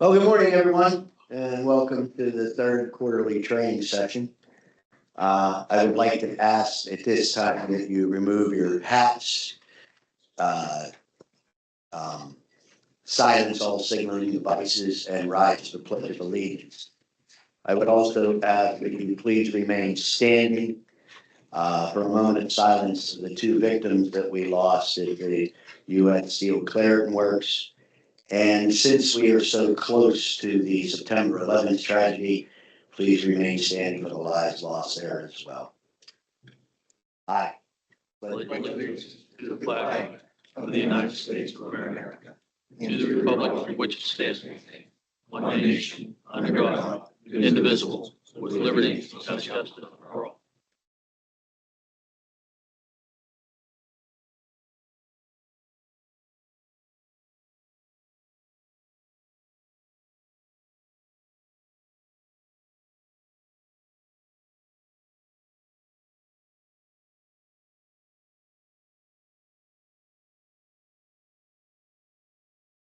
Well, good morning, everyone, and welcome to the third quarterly training session. I would like to ask at this time that you remove your hats, silence all signaling devices, and rise to the pledge of allegiance. I would also ask that you please remain standing for a moment of silence for the two victims that we lost at the U.S. Steel Clariton Works. And since we are so close to the September 11th tragedy, please remain standing for the lives lost there as well. I pledge allegiance to the flag of the United States of America, and to the republic for which it stands, one nation, under God, indivisible, with liberty and justice for all.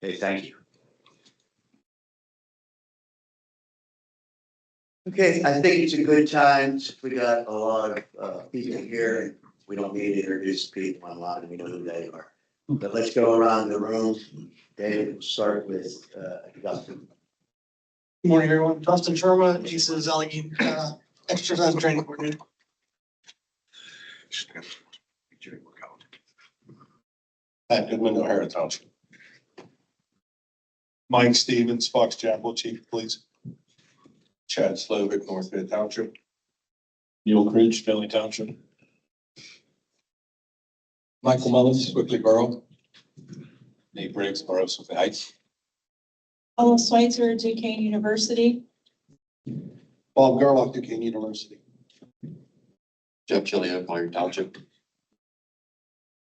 Okay, thank you. Okay, I think it's a good time since we got a lot of people here and we don't need to introduce people online. We know who they are. But let's go around the room. David, we'll start with Dustin. Good morning, everyone. Dustin Sharma, ACES Allegheny Exercise Training Coordinator. Pat Goodman, O'Hara Township. Mike Stevens, Fox Chapel, Chief of Police. Chad Slovic, North Mid Township. Neil Cridge, Finley Township. Michael Mullins, Wickley Borough. Nate Briggs, Borough Sophia Heights. Paula Schweitzer, Duquesne University. Bob Garlock, Duquesne University. Jeff Chilio, Collier Township.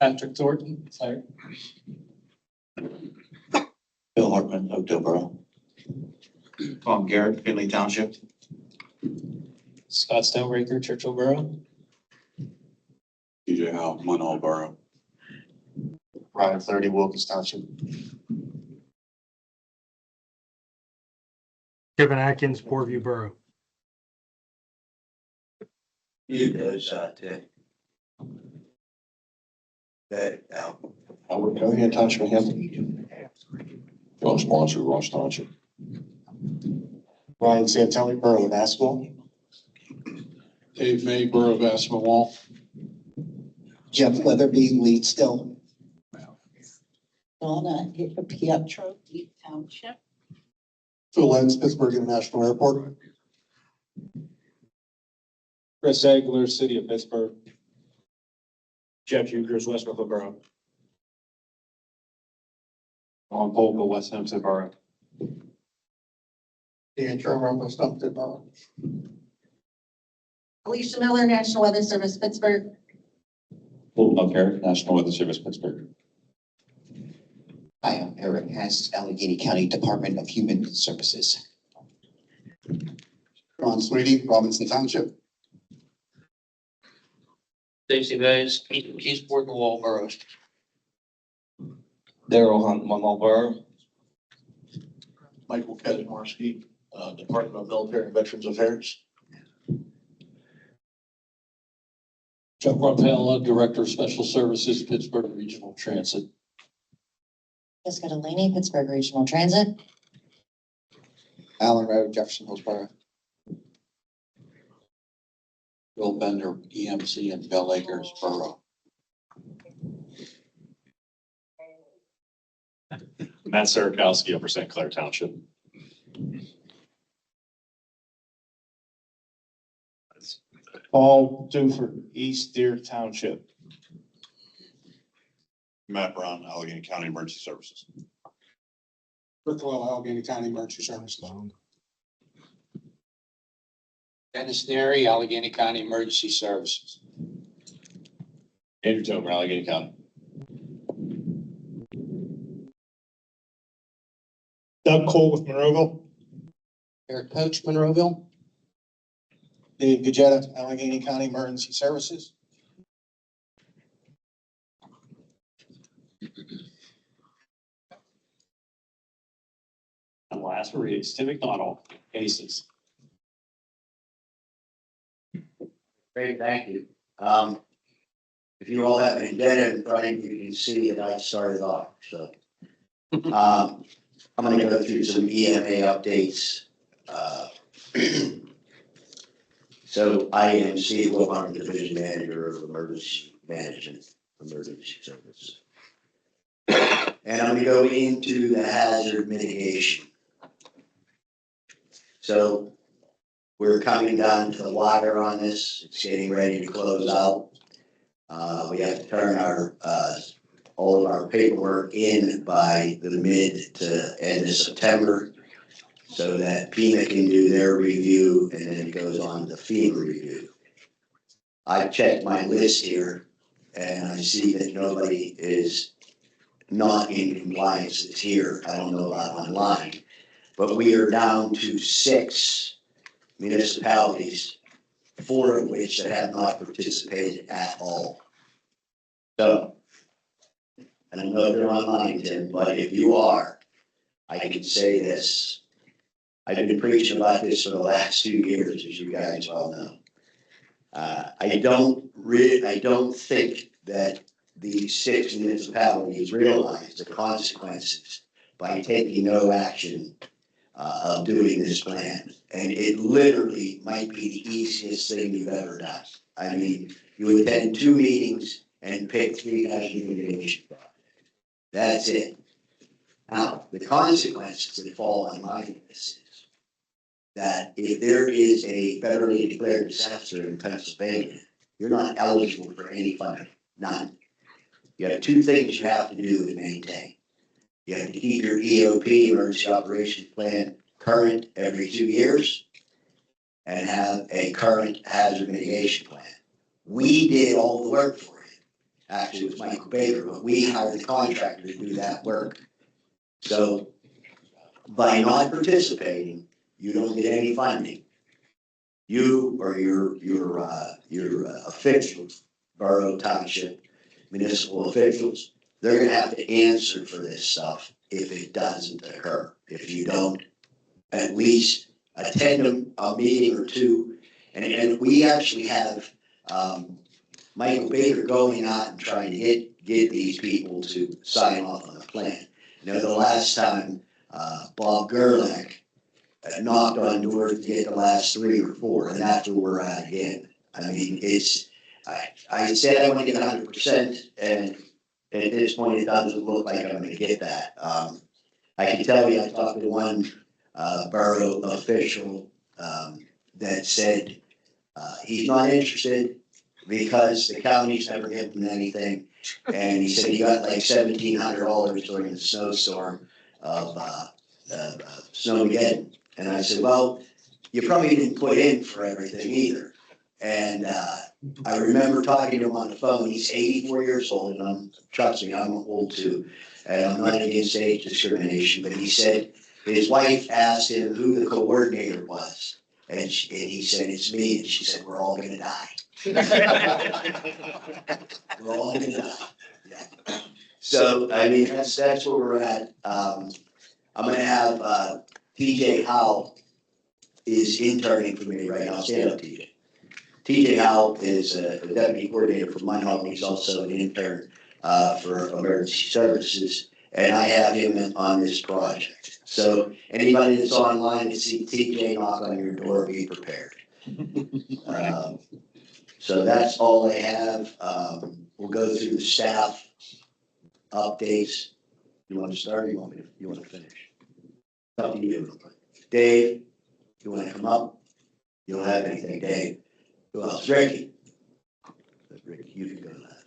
Patrick Thornton, Fire. Bill Hartman, Oakdale Borough. Tom Garrett, Finley Township. Scott Stonebreaker, Churchill Borough. TJ Howe, Munhall Borough. Ryan 30, Wilkins Township. Kevin Atkins, Portview Borough. You those Ted. That Al. Howard County, Township of Hampton. John Sponsor, Ross Township. Ryan Santelli, Borough of Aswell. Dave May, Borough of Aswell. Jeff Weatherby, Lead Still. Donna Pietro, Heath Township. Phil Lenz, Pittsburgh International Airport. Chris Agler, City of Pittsburgh. Jeff Ukers, West Buffalo Borough. Ron Polka, West Hempstead Borough. Dan Shermer, West Hempstead Borough. Alicia Miller, National Weather Service, Pittsburgh. Paul Buckner, National Weather Service, Pittsburgh. I am Eric Hess, Allegheny County Department of Human Services. Ron Sweetie, Robinson Township. Stacy Bays, Keysport and Wall boroughs. Daryl Hunt, Munhall Borough. Michael Kaczmarski, Department of Military and Veterans Affairs. Chuck Rapella, Director of Special Services, Pittsburgh Regional Transit. Jessica Delaney, Pittsburgh Regional Transit. Allen Road, Jefferson Hills Borough. Bill Bender, EMC and Bell Acres Borough. Matt Sarakowski, Upper St. Clair Township. Paul Duford, East Deer Township. Matt Brown, Allegheny County Emergency Services. Rick Lowe, Allegheny County Emergency Services. Dennis Neary, Allegheny County Emergency Services. Andrew Tomer, Allegheny County. Doug Cole with Monroeville. Eric Coach, Monroeville. Dave Gajetta, Allegheny County Emergency Services. Last reads, Tim McDonald, ACES. Great, thank you. If you all have an agenda in front of you, you can see that I started off, so. I'm gonna go through some EMA updates. So IMC, will I'm the Division Manager of Emergency Management, Emergency Services. And I'm gonna go into the hazard mitigation. So we're coming down to the wire on this. It's getting ready to close out. We have to turn our, all of our paperwork in by the mid to end of September so that PEMA can do their review and then it goes on to the FEMA review. I checked my list here and I see that nobody is not in compliance that's here. I don't know about online, but we are down to 6 municipalities, 4 of which that have not participated at all. So, and I know they're online, Tim, but if you are, I can say this. I've been preaching about this for the last 2 years, as you guys well know. I don't think that these 6 municipalities realize the consequences by taking no action of doing this plan. And it literally might be the easiest thing you've ever done. I mean, you attend 2 meetings and pick 3 hazard mitigation projects. That's it. Now, the consequences that fall on my list is that if there is a federally declared disaster in Pennsylvania, you're not eligible for any funding, none. You have 2 things you have to do to maintain. You have to keep your EOP, Emergency Operations Plan, current every 2 years and have a current hazard mitigation plan. We did all the work for it. Actually, it was Michael Baker, but we hired the contractor to do that work. So by not participating, you don't get any funding. You or your officials, borough, township, municipal officials, they're gonna have to answer for this stuff if it doesn't occur. If you don't at least attend a meeting or 2. And we actually have Michael Baker going out and trying to get these people to sign off on the plan. You know, the last time Bob Gerlach knocked on doors to get the last 3 or 4, and that's where we're at again. I mean, I said I want to get 100%, and at this point, it doesn't look like I'm gonna get that. I can tell you, I talked to one borough official that said he's not interested because the county's never given him anything. And he said he got like $1,700 during the snowstorm of Snowmageddon. And I said, well, you probably didn't put in for everything either. And I remember talking to him on the phone. He's 84 years old, and trust me, I'm old too. And I'm not against age discrimination, but he said his wife asked him who the coordinator was. And he said, it's me. And she said, we're all gonna die. We're all gonna die. Yeah. So, I mean, that's where we're at. I'm gonna have TJ Howell is interning for me right now. Stand up, TJ. TJ Howell is a deputy coordinator for Munhall. He's also an intern for emergency services. And I have him on this project. So anybody that's online to see TJ knock on your door, be prepared. So that's all I have. We'll go through the staff updates. You want to start or you want to finish? Up to you. Dave, you want to come up? You don't have anything, Dave. Who else? Ricky. Ricky, you can go last.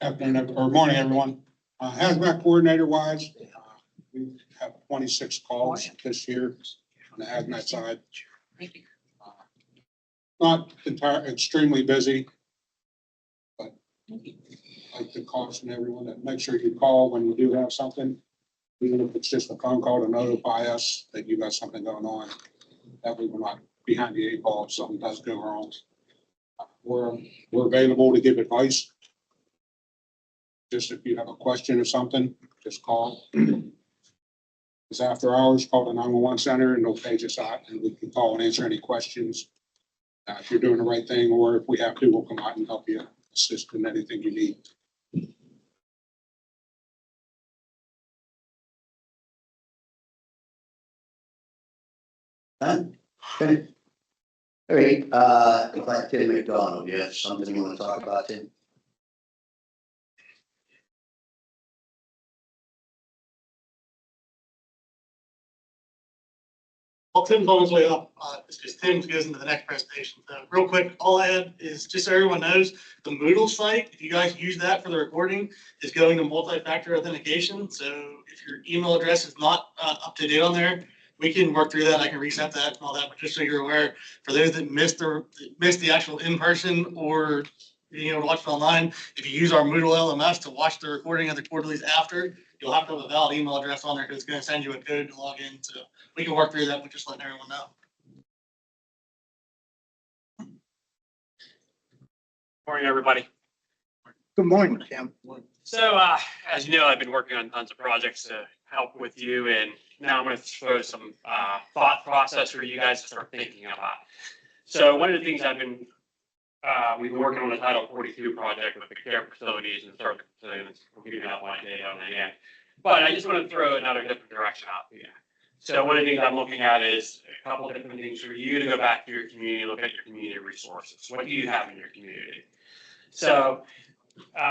Afternoon, or morning, everyone. Hazmat coordinator wise, we have 26 calls this year on the hazmat side. Not extremely busy, but I'd like to caution everyone that make sure you call when you do have something, even if it's just a phone call to notify us that you got something going on. That way we're not behind the 8 ball if something does go wrong. We're available to give advice. Just if you have a question or something, just call. It's after hours, call the 911 center and they'll page us out and we can call and answer any questions. If you're doing the right thing, or if we have to, we'll come out and help you, assist in anything you need. Done? Okay. All right, if I Tim McDonald, you have something you want to talk about, Tim? While Tim's on his way up, it's just Tim goes into the next presentation. Real quick, all I had is just so everyone knows, the Moodle site, if you guys use that for the recording, is going to multi-factor authentication. So if your email address is not up to date on there, we can work through that. I can reset that and all that, but just so you're aware, for those that missed the actual in-person or being able to watch it online, if you use our Moodle LMS to watch the recording of the quarterlies after, you'll have to have a valid email address on there because it's going to send you a code to log in. So we can work through that, but just letting everyone know. Morning, everybody. Good morning, Tim. So, as you know, I've been working on tons of projects to help with you, and now I'm going to throw some thought process for you guys to start thinking about. So, one of the things we've been working on the Title 42 project with the care facilities and service facilities. We'll give you that one data on that again. But I just want to throw another different direction out here. So, one of the things I'm looking at is a couple of different things for you to go back to your community, look at your community resources. What do you have in your community? So,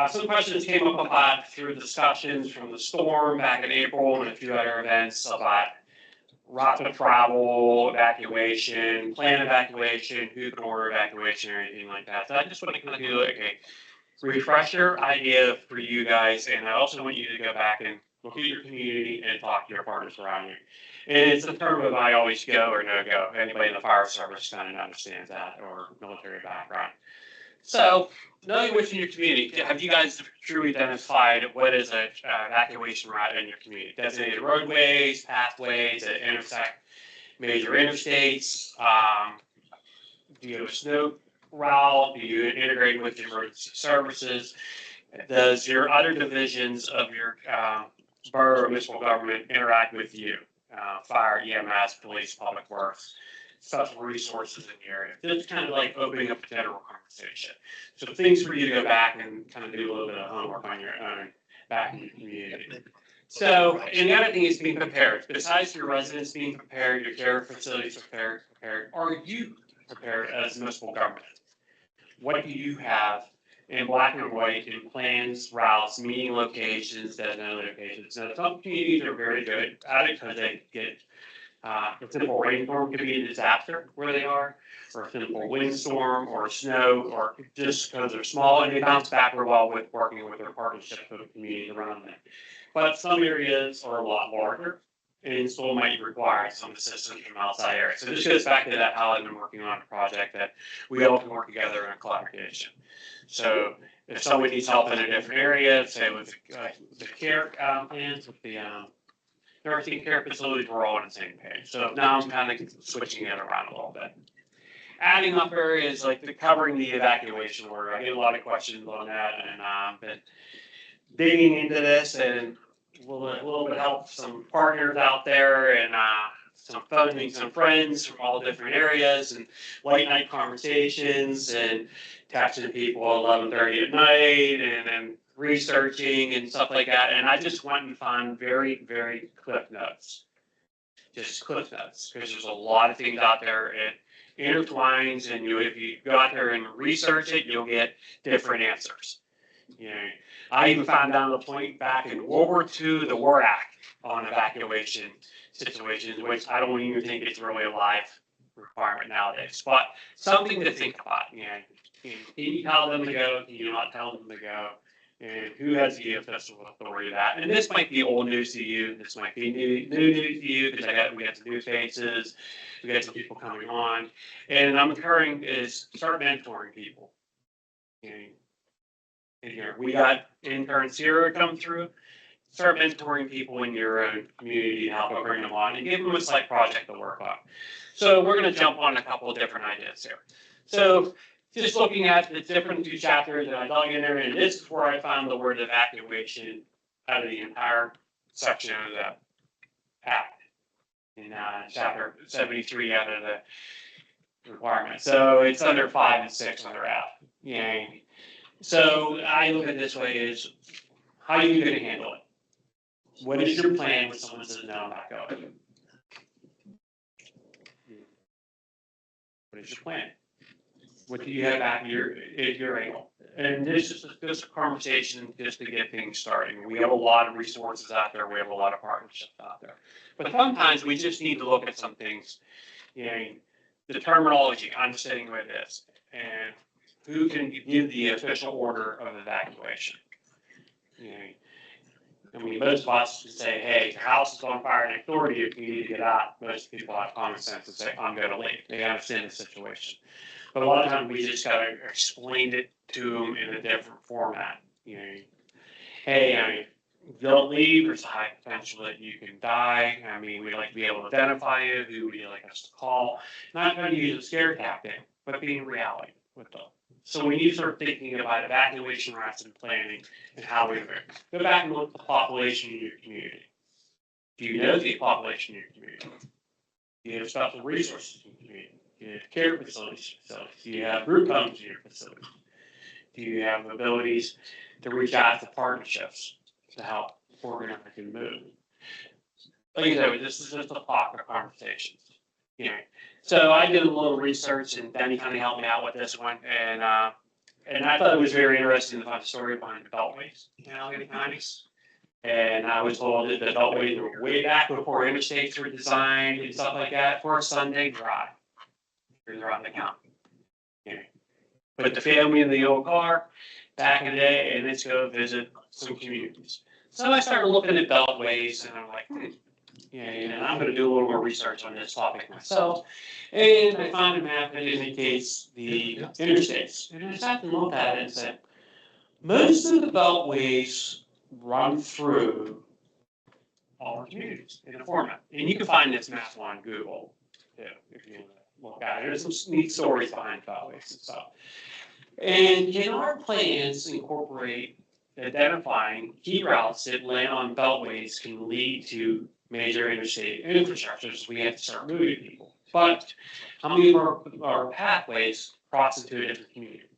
some questions came up about through discussions from the storm back in April and a few other events about routes of travel, evacuation, plan evacuation, who can order evacuation or anything like that. So I just want to kind of do a refresher idea for you guys, and I also want you to go back and look at your community and talk to your partners around you. And it's a term of I always go or no go. Anybody in the fire service kind of understands that, or military background. So, knowing what's in your community, have you guys truly identified what is an evacuation route in your community? Designated roadways, pathways that intersect major interstates? Do you have a snow route? Do you integrate with the emergency services? Does your other divisions of your borough or municipal government interact with you? Fire, EMS, police, public works, special resources in the area. It's kind of like opening up a general conversation. So things for you to go back and kind of do a little bit of homework on your own back in your community. So, and the other thing is being prepared. Besides your residents being prepared, your care facilities prepared, are you prepared as municipal government? What do you have in black and white in plans, routes, meeting locations, designated locations? Now, some communities are very good at it because they get a simple rainstorm could be a disaster where they are, or a simple windstorm or snow, or just because they're small and they bounce back real well with working with their partnerships with the community around them. But some areas are a lot larger and still might require some assistance from outside areas. So this goes back to that how I've been working on a project that we all can work together in a collaboration. So if someone needs help in a different area, say with the care plans, with the nursing care facilities, we're all on the same page. So now I'm kind of switching it around a little bit. Adding up areas like covering the evacuation order. I get a lot of questions on that, and I've been digging into this and a little bit of help some partners out there, and some phoning some friends from all different areas, and late night conversations, and texting people at 11:30 at night, and researching and stuff like that. And I just went and found very, very cliff notes. Just cliff notes, because there's a lot of things out there. It intertwines, and if you go out there and research it, you'll get different answers. I even found down to the point back in World War II, the War Act on evacuation situations, which I don't even think it's really a live requirement nowadays, but something to think about. Can you tell them to go? Can you not tell them to go? And who has the official authority of that? And this might be old news to you. This might be new news to you, because we got some new faces. We got some people coming on. And I'm encouraging is start mentoring people. And here we got intern Sierra come through. Start mentoring people in your own community and help them bring them on and give them a slight project to work on. So we're going to jump on a couple of different ideas here. So just looking at the different two chapters that I dug in there, and this is where I found the word evacuation out of the entire section of the act. In chapter 73 under the requirement. So it's under 5 and 6 under F. Yeah. So I look at it this way is how are you going to handle it? What is your plan when someone says no, I'm not going? What is your plan? What do you have back in your angle? And this is just a conversation just to get things started. We have a lot of resources out there. We have a lot of partnerships out there. But sometimes we just need to look at some things, you know, the terminology, understanding what it is, and who can give the official order of evacuation. You know, I mean, most of us say, hey, your house is on fire next door to you, you need to get out. Most people have common sense and say, I'm going to leave. They understand the situation. But a lot of times we just got to explain it to them in a different format. You know, hey, I mean, if you don't leave, there's a high potential that you can die. I mean, we'd like to be able to identify you. Who would you like us to call? Not trying to use a scare tactic, but being reality with them. So we need to start thinking about evacuation routes and planning and how we go back and look at the population in your community. Do you know the population in your community? Do you have special resources in your community? Do you have care facilities? Do you have group homes in your facility? Do you have abilities to reach out to partnerships to help organize and move? Like I said, this is just a block of conversations. You know, so I did a little research, and Danny kind of helped me out with this one, and I thought it was very interesting to find the story behind the beltways in Allegheny counties. And I was told that the beltways were way back before interstates were designed and stuff like that for a Sunday drive throughout the county. You know, put the family in the old car back in the day, and let's go visit some communities. So I started looking at beltways, and I'm like, yeah, and I'm going to do a little more research on this topic myself. And I found a map that indicates the interstates. And I sat and looked at it and said, most of the beltways run through all our communities in a format. And you can find this map on Google too, if you look at it. There's some neat stories behind beltways and stuff. And can our plans incorporate identifying key routes that land on beltways can lead to major interstate infrastructures? We have to start moving people. But how many of our pathways cross into a different community?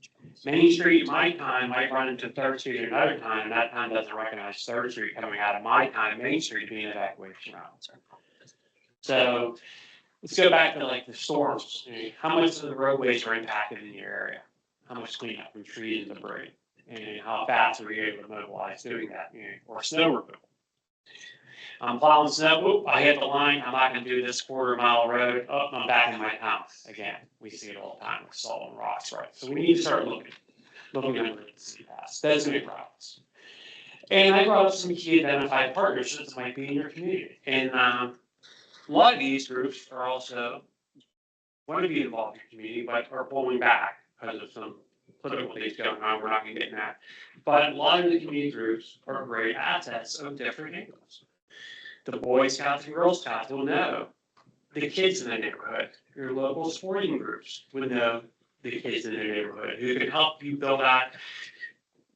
Main Street, my time, might run into 3rd Street at another time, and that time doesn't recognize 3rd Street coming out of my time, Main Street being an evacuation route. So let's go back to like the storms. How much of the roadways are impacted in your area? How much cleanup from trees and debris? And how fast are we able to mobilize doing that? Or snow removal. I'm plowing snow, whoop, I hit the line, I'm not gonna do this quarter-mile road, oh, I'm back in my house again. We see it all the time with salt and rocks, right? So we need to start looking at emergency paths, designated routes. And I brought up some key identified partnerships that might be in your community. And a lot of these groups are also want to be involved in your community, but are pulling back because of some political things going on. We're not gonna get in that. But a lot of the community groups are great assets of different angles. The Boy Scouts and Girl Scouts will know the kids in the neighborhood. Your local sporting groups would know the kids in the neighborhood who can help you build out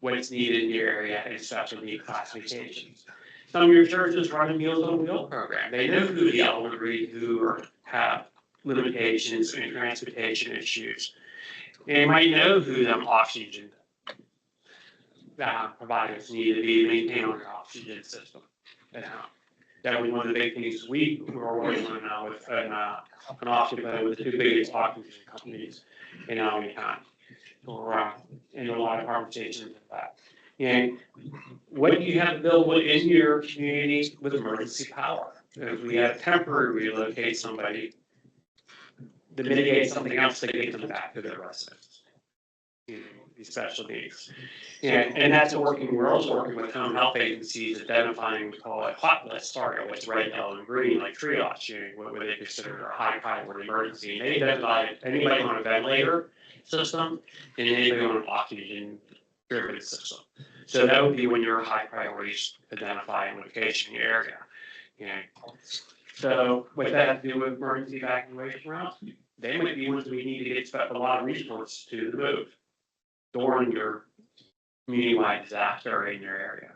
what's needed in your area and special need classifications. Some of your churches run a Meals on Wheels program. They know who the elderly who have limitations and transportation issues. They might know who them oxygen providers need to be maintain on your oxygen system at home. That was one of the big things we were working on now with an oxygen plan with the 2 biggest oxygen companies in Allegheny County. We're in a lot of conversations with that. And what do you have available in your community with emergency power? If we have temporary relocate somebody to mitigate something else to get them back to their residence. These special needs. And that's working, we're also working with home health agencies identifying, we call it hot list target, what's red, yellow, and green, like triage, what they consider a high priority emergency. And they identify anybody on a ventilator system and anybody on an oxygen driven system. So that would be when your high priorities identify location in your area. So what that has to do with emergency evacuation routes, they might be ones we need to get a lot of resources to move during your community-wide disaster in your area.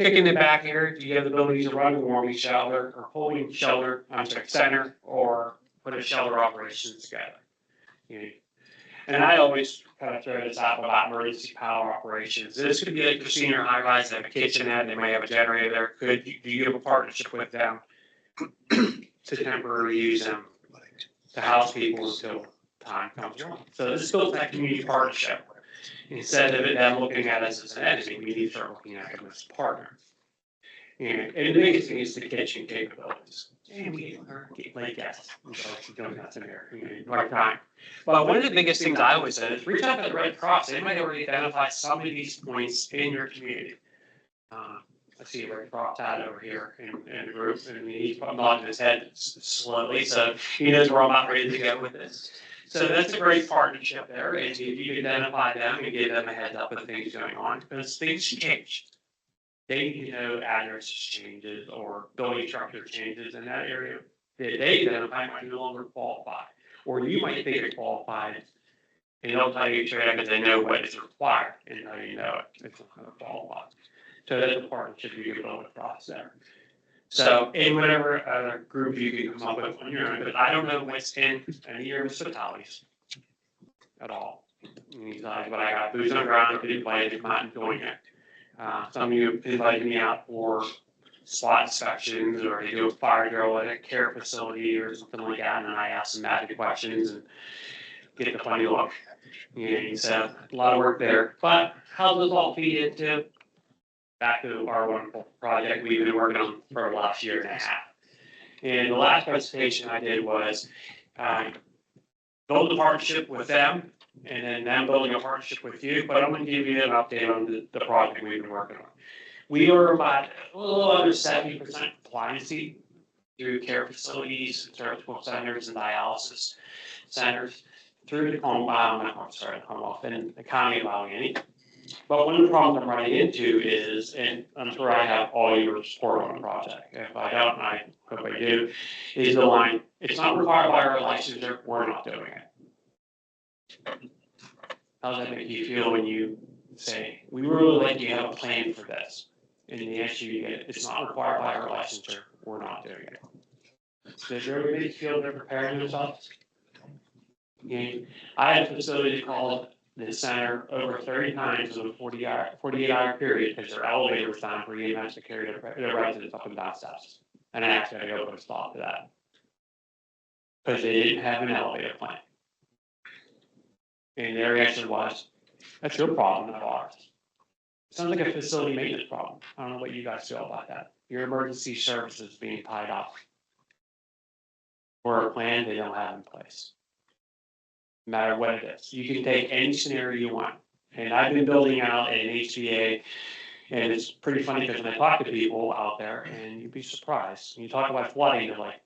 kicking it back here, do you have the ability to run a warming shelter or holding shelter, I'm sorry, center, or put a shelter operations together? You know, and I always kind of throw this out about emergency power operations. This could be like your senior high rise, they have a kitchenette, they may have a generator there. Do you have a partnership with them to temporarily use them to house people until time comes along? So this builds that community partnership. Instead of them looking at us as an enemy, we need to start looking at them as a partner. And the biggest thing is the kitchen capabilities. And we are like guests, so doing that in there, right time. But one of the biggest things I always said is reach out to the Red Cross. They might already identify some of these points in your community. I see a Red Cross hat over here in the group, and he's nodding his head slowly, so he knows where I'm about ready to go with this. So that's a great partnership there, and if you can identify them and give them a heads up of things going on, because things change. They need to know address changes or building structure changes in that area that they identify might no longer qualify. Or you might think it qualifies, and they'll tell you straight up because they know what is required and how you know it. It's not going to qualify. So that's a partnership you can build across there. So, in whatever other group you can come up with on your own, but I don't know what's in any of your municipalities at all. Besides, but I got boots on the ground, I didn't play, I'm not enjoying it. Some of you invited me out for SWAT inspections, or they do a fire drill at a care facility or something like that, and I ask some magic questions and get the funny look. And so, a lot of work there. But how does this all feed into back to our wonderful project we've been working on for the last year and a half? And the last presentation I did was build a partnership with them, and then them building a partnership with you. But I'm going to give you an update on the project we've been working on. We are about a little under 70% compliancy through care facilities, surgical centers, and dialysis centers through the Commonwealth and the County of Allegheny. But one of the problems I'm running into is, and I'm sure I have all your support on the project. If I don't, and I hope I do, is the line, it's not required by our licensure, we're not doing it. How does that make you feel when you say, we really like you to have a plan for this? And the answer you get, it's not required by our licensure, we're not doing it. Does everybody feel they're preparing themselves? Yeah. I had a facility called the center over 30 times in a 48-hour period because their elevator was down for EMS to carry their residents up and down steps. And I actually had to go put a stop to that because they didn't have an elevator plan. And their reaction was, that's your problem, not ours. Sounds like a facility maintenance problem. I don't know what you guys feel about that. Your emergency services being tied up for a plan they don't have in place. No matter what it is. You can take any scenario you want. And I've been building out an HVA, and it's pretty funny because when I talk to people out there, and you'd be surprised, when you talk about flooding, they're like,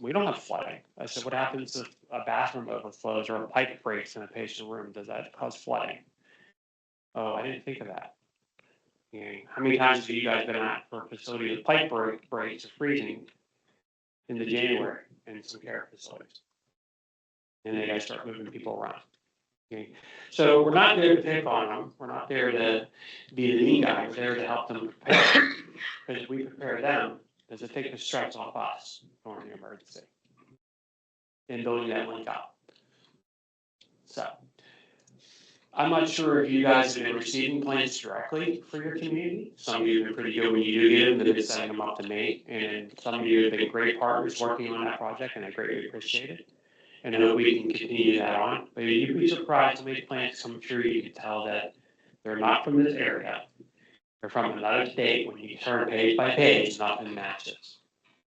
we don't have flooding. I said, what happens if a bathroom overflows or a pipe breaks in a patient room? Does that cause flooding? Oh, I didn't think of that. You know, how many times have you guys been at for a facility with pipe breaks or freezing in the January in some care facilities? And then you guys start moving people around. Okay. So we're not there to pick on them. We're not there to be the mean guy. We're there to help them prepare. Because if we prepare them, does it take the stress off us during the emergency? And building that link up. So I'm not sure if you guys have been receiving plans directly for your community. Some of you have been pretty good when you do get them. They've been sending them up to me. And some of you have been great partners working on that project, and I greatly appreciate it. And I hope we can continue that on. But you'd be surprised how many plants come through, you can tell that they're not from this area. They're from another state. When you turn page by page, nothing matches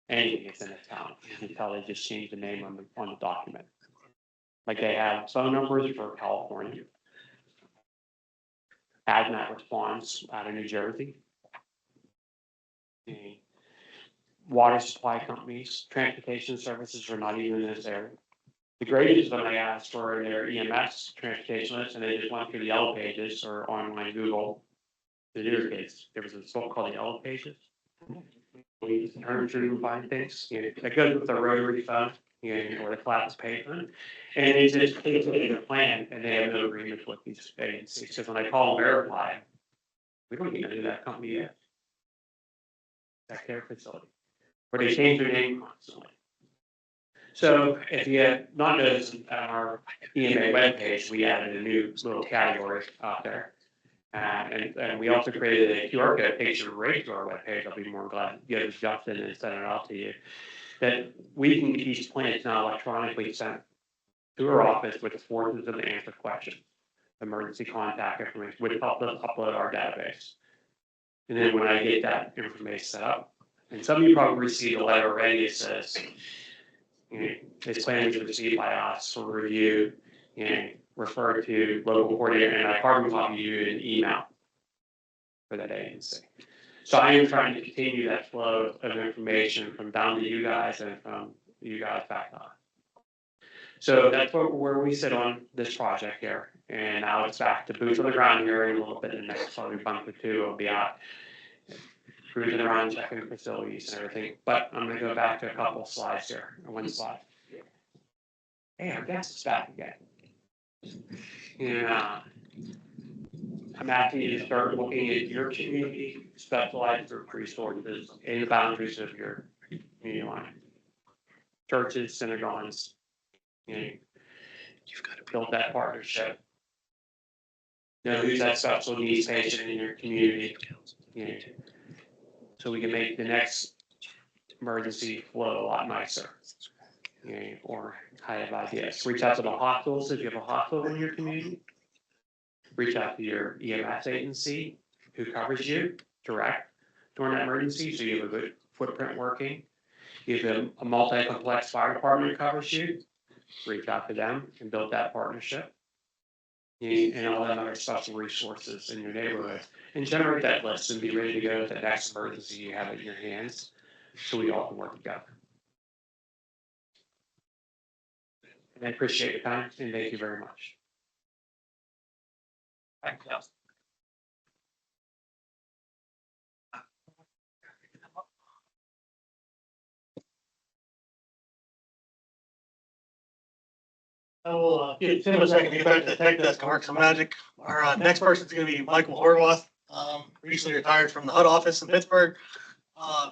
anything that's in this town. You can tell they just changed the name on the document. Like they have phone numbers for California. AdNet response out of New Jersey. The water supply companies, transportation services are not even in this area. The greatest one I asked for their EMS transportation list, and they just went through the Yellow Pages or online Google. The newer case, there was a book called the Yellow Pages. We turn through and find things. You know, that goes with the rotary phone, you know, or the flat pay phone. And it just takes a plan, and they have no agreement with these agencies. Because when I call and verify, we don't even know who that company is. that care facility, where they change their name constantly. So if you have not noticed on our EMA webpage, we added a new little category out there. And we also created a QR code that takes you right to our webpage. I'll be more glad to get it adjusted and send it out to you. That we can get these plans now electronically sent to our office with forces of the answer question, emergency contact information, which helps us upload our database. And then when I get that information set up, and some of you probably received a letter already that says, this plan was received by us for review and referred to local coordinator, and I carbon copy you an email for that agency. So I am trying to continue that flow of information from down to you guys and from you guys back up. So that's where we sit on this project here. And now it's back to boots on the ground here in a little bit. The next probably month or two will be out cruising around, checking facilities and everything. But I'm going to go back to a couple of slides here, or one slide. Hey, our guest is back again. Yeah. I'm asking you to start looking at your community, specialized group resources in the boundaries of your community line. Churches, synagogues, you've got to build that partnership. Know who's that special needs patient in your community, so we can make the next emergency flow a lot nicer. Or I have ideas. Reach out to the hospitals if you have a hospital in your community. Reach out to your EMS agency who covers you direct during that emergency, so you have a good footprint working. If a multi-complex fire department covers you, reach out to them and build that partnership. And all that other special resources in your neighborhood, and generate that list and be ready to go to the next emergency you have in your hands, so we all can work together. And I appreciate your time, and thank you very much. Thank you. I will give Tim a second to get back to the tech desk and work some magic. Our next person is going to be Michael Horwath, recently retired from the HUD office in Pittsburgh.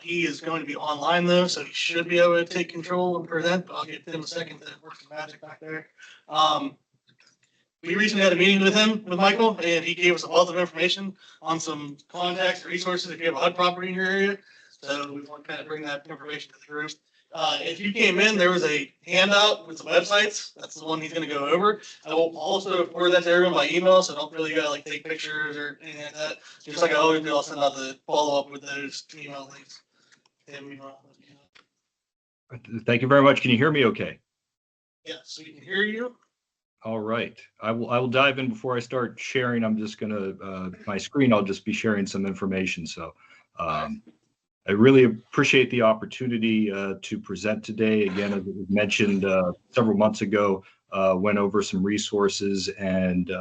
He is going to be online though, so he should be able to take control and present, but I'll give Tim a second to work some magic back there. We recently had a meeting with Michael, and he gave us a wealth of information on some contacts, resources if you have a HUD property in your area. So we want to kind of bring that information to the group. If you came in, there was a handout with some websites. That's the one he's going to go over. I will also forward that to everyone by email, so don't really gotta like take pictures or anything like that. Just like I always do, I'll send out the follow up with those email links. Thank you very much. Can you hear me okay? Yes, we can hear you. All right. I will dive in before I start sharing. I'm just going to, my screen, I'll just be sharing some information. So I really appreciate the opportunity to present today. Again, as it was mentioned several months ago, went over some resources and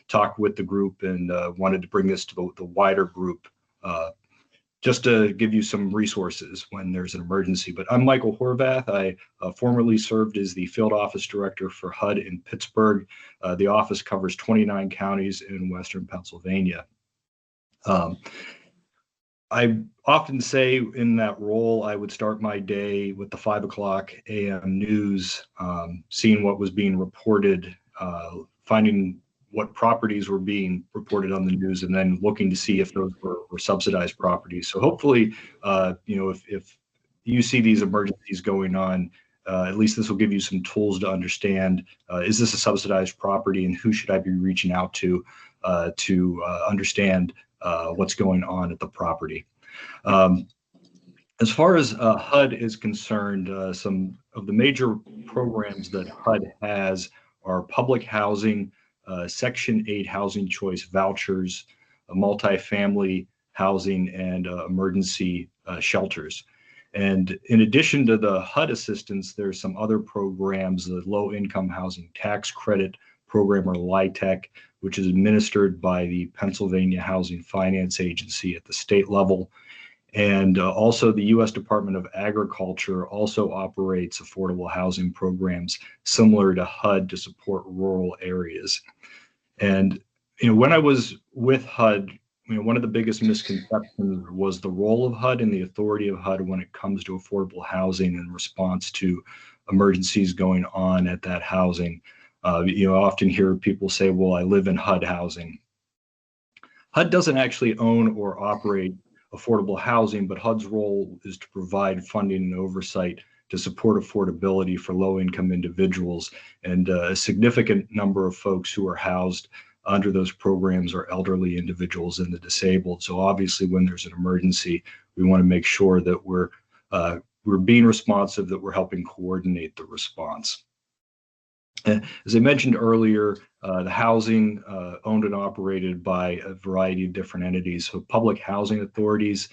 talked with the group and wanted to bring this to the wider group just to give you some resources when there's an emergency. But I'm Michael Horvath. I formerly served as the field office director for HUD in Pittsburgh. The office covers 29 counties in Western Pennsylvania. I often say in that role, I would start my day with the 5 o'clock a.m. news, seeing what was being reported, finding what properties were being reported on the news, and then looking to see if those were subsidized properties. So hopefully, if you see these emergencies going on, at least this will give you some tools to understand, is this a subsidized property and who should I be reaching out to understand what's going on at the property. As far as HUD is concerned, some of the major programs that HUD has are public housing, Section 8 housing choice vouchers, multifamily housing, and emergency shelters. And in addition to the HUD assistance, there's some other programs, the Low Income Housing Tax Credit Program, or LIHTC, which is administered by the Pennsylvania Housing Finance Agency at the state level. And also the U.S. Department of Agriculture also operates affordable housing programs similar to HUD to support rural areas. And when I was with HUD one of the biggest misconceptions was the role of HUD and the authority of HUD when it comes to affordable housing in response to emergencies going on at that housing. You often hear people say, well, I live in HUD housing. HUD doesn't actually own or operate affordable housing, but HUD's role is to provide funding and oversight to support affordability for low-income individuals. And a significant number of folks who are housed under those programs are elderly individuals and the disabled. So obviously, when there's an emergency, we want to make sure that we're being responsive, that we're helping coordinate the response. As I mentioned earlier, the housing owned and operated by a variety of different entities. So public housing authorities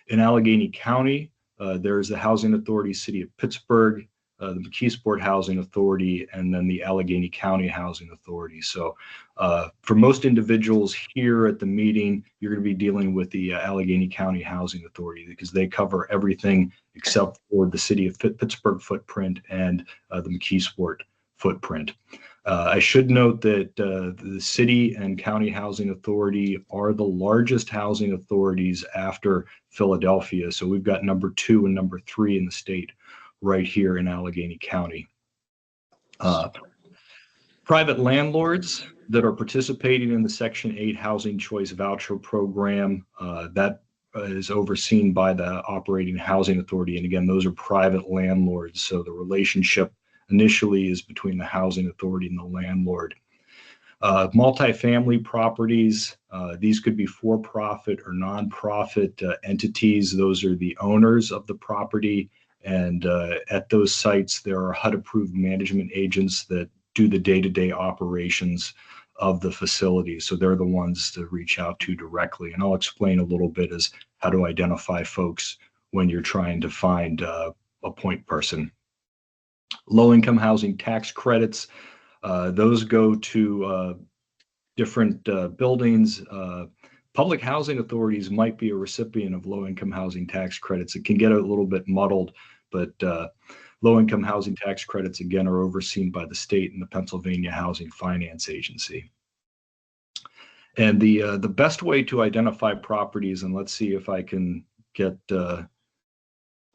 in Allegheny County, there's the Housing Authority, City of Pittsburgh, the McKeesport Housing Authority, and then the Allegheny County Housing Authority. So for most individuals here at the meeting, you're going to be dealing with the Allegheny County Housing Authority because they cover everything except for the City of Pittsburgh footprint and the McKeesport footprint. I should note that the City and County Housing Authority are the largest housing authorities after Philadelphia. So we've got number 2 and number 3 in the state right here in Allegheny County. Private landlords that are participating in the Section 8 Housing Choice Voucher Program, that is overseen by the Operating Housing Authority. And again, those are private landlords. So the relationship initially is between the housing authority and the landlord. Multifamily properties, these could be for-profit or non-profit entities. Those are the owners of the property. And at those sites, there are HUD-approved management agents that do the day-to-day operations of the facility. So they're the ones to reach out to directly. And I'll explain a little bit as how to identify folks when you're trying to find a point person. Low-income housing tax credits, those go to different buildings. Public housing authorities might be a recipient of low-income housing tax credits. It can get a little bit muddled, but low-income housing tax credits, again, are overseen by the state and the Pennsylvania Housing Finance Agency. And the best way to identify properties, and let's see if I can get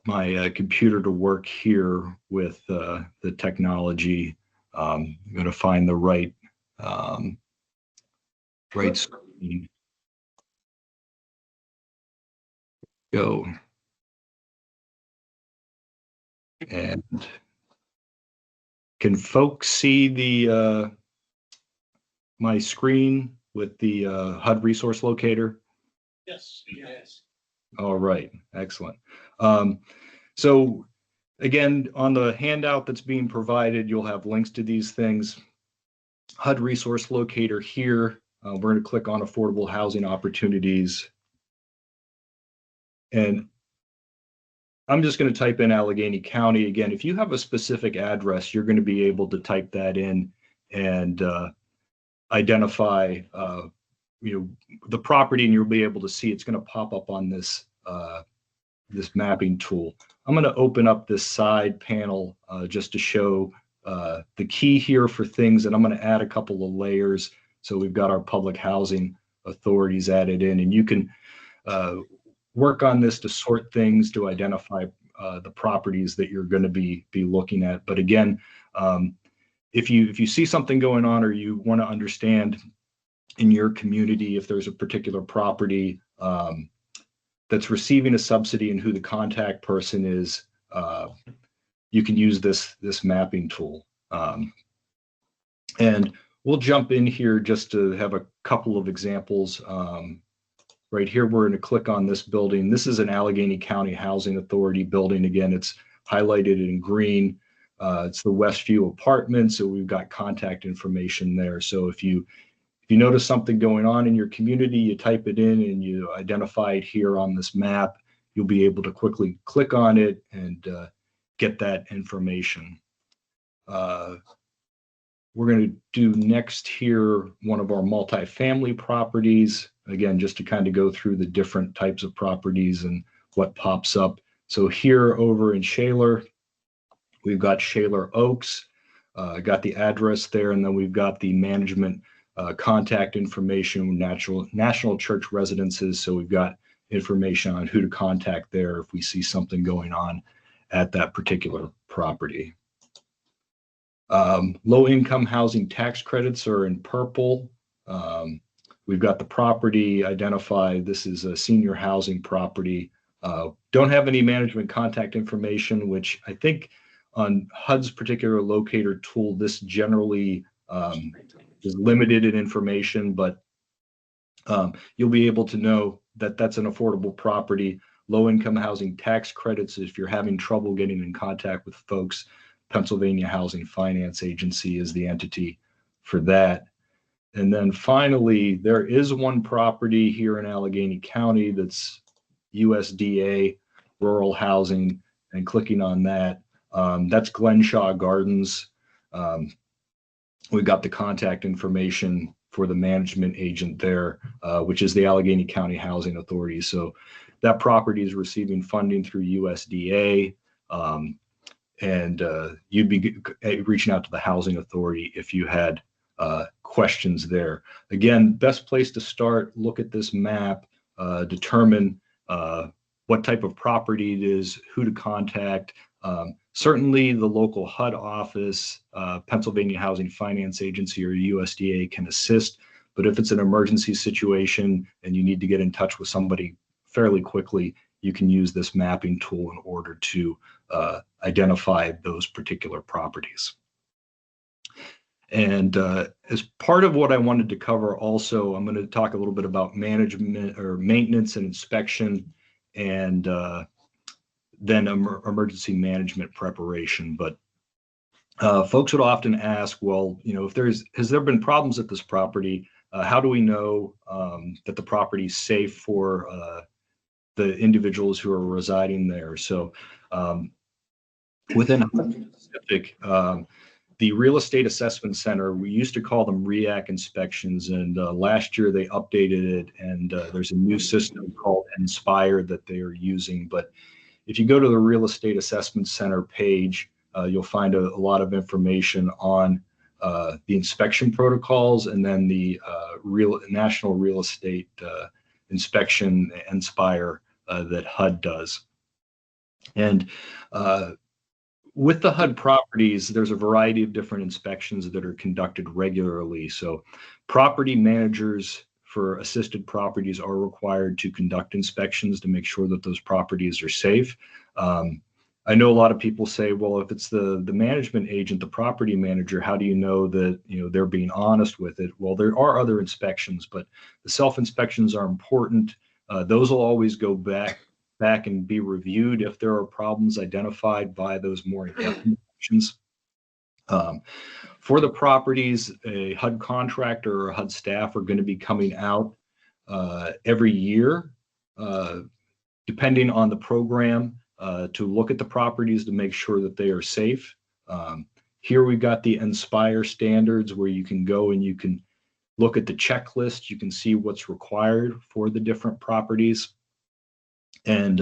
my computer to work here with the technology. I'm going to find the right screen. Go. And can folks see the my screen with the HUD resource locator? Yes. Yes. All right, excellent. So again, on the handout that's being provided, you'll have links to these things. HUD resource locator here. We're going to click on affordable housing opportunities. And I'm just going to type in Allegheny County. Again, if you have a specific address, you're going to be able to type that in and identify the property, and you'll be able to see it's going to pop up on this this mapping tool. I'm going to open up this side panel just to show the key here for things, and I'm going to add a couple of layers. So we've got our public housing authorities added in, and you can work on this to sort things to identify the properties that you're going to be looking at. But again, if you see something going on or you want to understand in your community if there's a particular property that's receiving a subsidy and who the contact person is, you can use this mapping tool. And we'll jump in here just to have a couple of examples. Right here, we're going to click on this building. This is an Allegheny County Housing Authority building. Again, it's highlighted in green. It's the Westview Apartments, so we've got contact information there. So if you notice something going on in your community, you type it in and you identify it here on this map, you'll be able to quickly click on it and get that information. We're going to do next here one of our multifamily properties. Again, just to kind of go through the different types of properties and what pops up. So here over in Shaler, we've got Shaler Oaks, got the address there, and then we've got the management contact information, national church residences. So we've got information on who to contact there if we see something going on at that particular property. Low income housing tax credits are in purple. We've got the property identified. This is a senior housing property. Don't have any management contact information, which I think on HUD's particular locator tool, this generally is limited in information, but you'll be able to know that that's an affordable property. Low income housing tax credits, if you're having trouble getting in contact with folks, Pennsylvania Housing Finance Agency is the entity for that. And then finally, there is one property here in Allegheny County that's USDA rural housing, and clicking on that, that's Glenshaw Gardens. We've got the contact information for the management agent there, which is the Allegheny County Housing Authority. So that property is receiving funding through USDA. And you'd be reaching out to the housing authority if you had questions there. Again, best place to start, look at this map, determine what type of property it is, who to contact. Certainly the local HUD office, Pennsylvania Housing Finance Agency, or USDA can assist. But if it's an emergency situation and you need to get in touch with somebody fairly quickly, you can use this mapping tool in order to identify those particular properties. And as part of what I wanted to cover also, I'm going to talk a little bit about management or maintenance and inspection, and then emergency management preparation. But folks would often ask, well, you know, has there been problems at this property? How do we know that the property is safe for the individuals who are residing there? So within specific, the Real Estate Assessment Center, we used to call them REAC inspections, and last year they updated it, and there's a new system called Inspire that they are using. But if you go to the Real Estate Assessment Center page, you'll find a lot of information on the inspection protocols, and then the National Real Estate Inspection Inspire that HUD does. And with the HUD properties, there's a variety of different inspections that are conducted regularly. So property managers for assisted properties are required to conduct inspections to make sure that those properties are safe. I know a lot of people say, well, if it's the management agent, the property manager, how do you know that, you know, they're being honest with it? Well, there are other inspections, but the self-inspections are important. Those will always go back and be reviewed if there are problems identified by those more in-depth inspections. For the properties, a HUD contractor or a HUD staff are going to be coming out every year, depending on the program, to look at the properties to make sure that they are safe. Here we've got the Inspire standards where you can go and you can look at the checklist. You can see what's required for the different properties and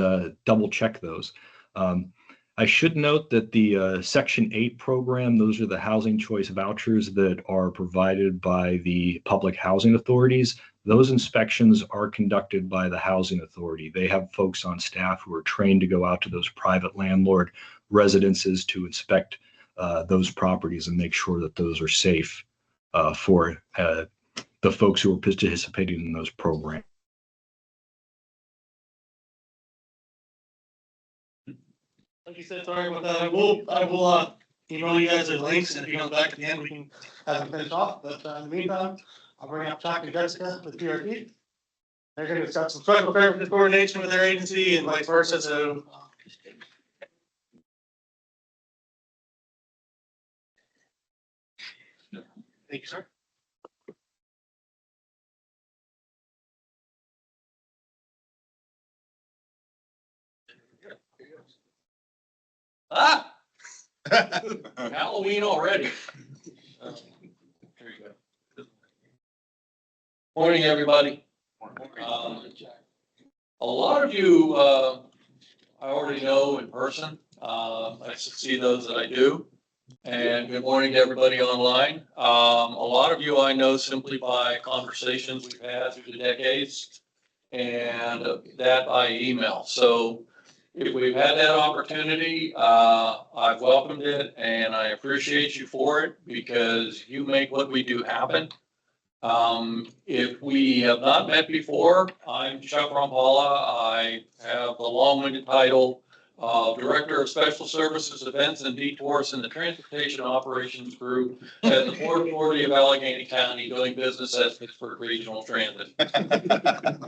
double check those. I should note that the Section 8 program, those are the housing choice vouchers that are provided by the public housing authorities. Those inspections are conducted by the housing authority. They have folks on staff who are trained to go out to those private landlord residences to inspect those properties and make sure that those are safe for the folks who are participating in those programs. Like you said, sorry about that. I will email you guys those links, and if you come back at the end, we can have them finish off. But in the meantime, I'll bring up Chuck and Jessica with PRP. They're going to discuss some special services coordination with their agency and vice versa. So. Thank you, sir. Ah! Halloween already. There you go. Morning, everybody. A lot of you I already know in person. I see those that I do. And good morning to everybody online. A lot of you I know simply by conversations we've had through the decades and that by email. So if we've had that opportunity, I've welcomed it and I appreciate you for it because you make what we do happen. If we have not met before, I'm Chuck Rompala. I have the long-winded title of Director of Special Services, Events and Detours in the Transportation Operations Group at the Port Authority of Allegheny County, doing business at Pittsburgh Regional Transit.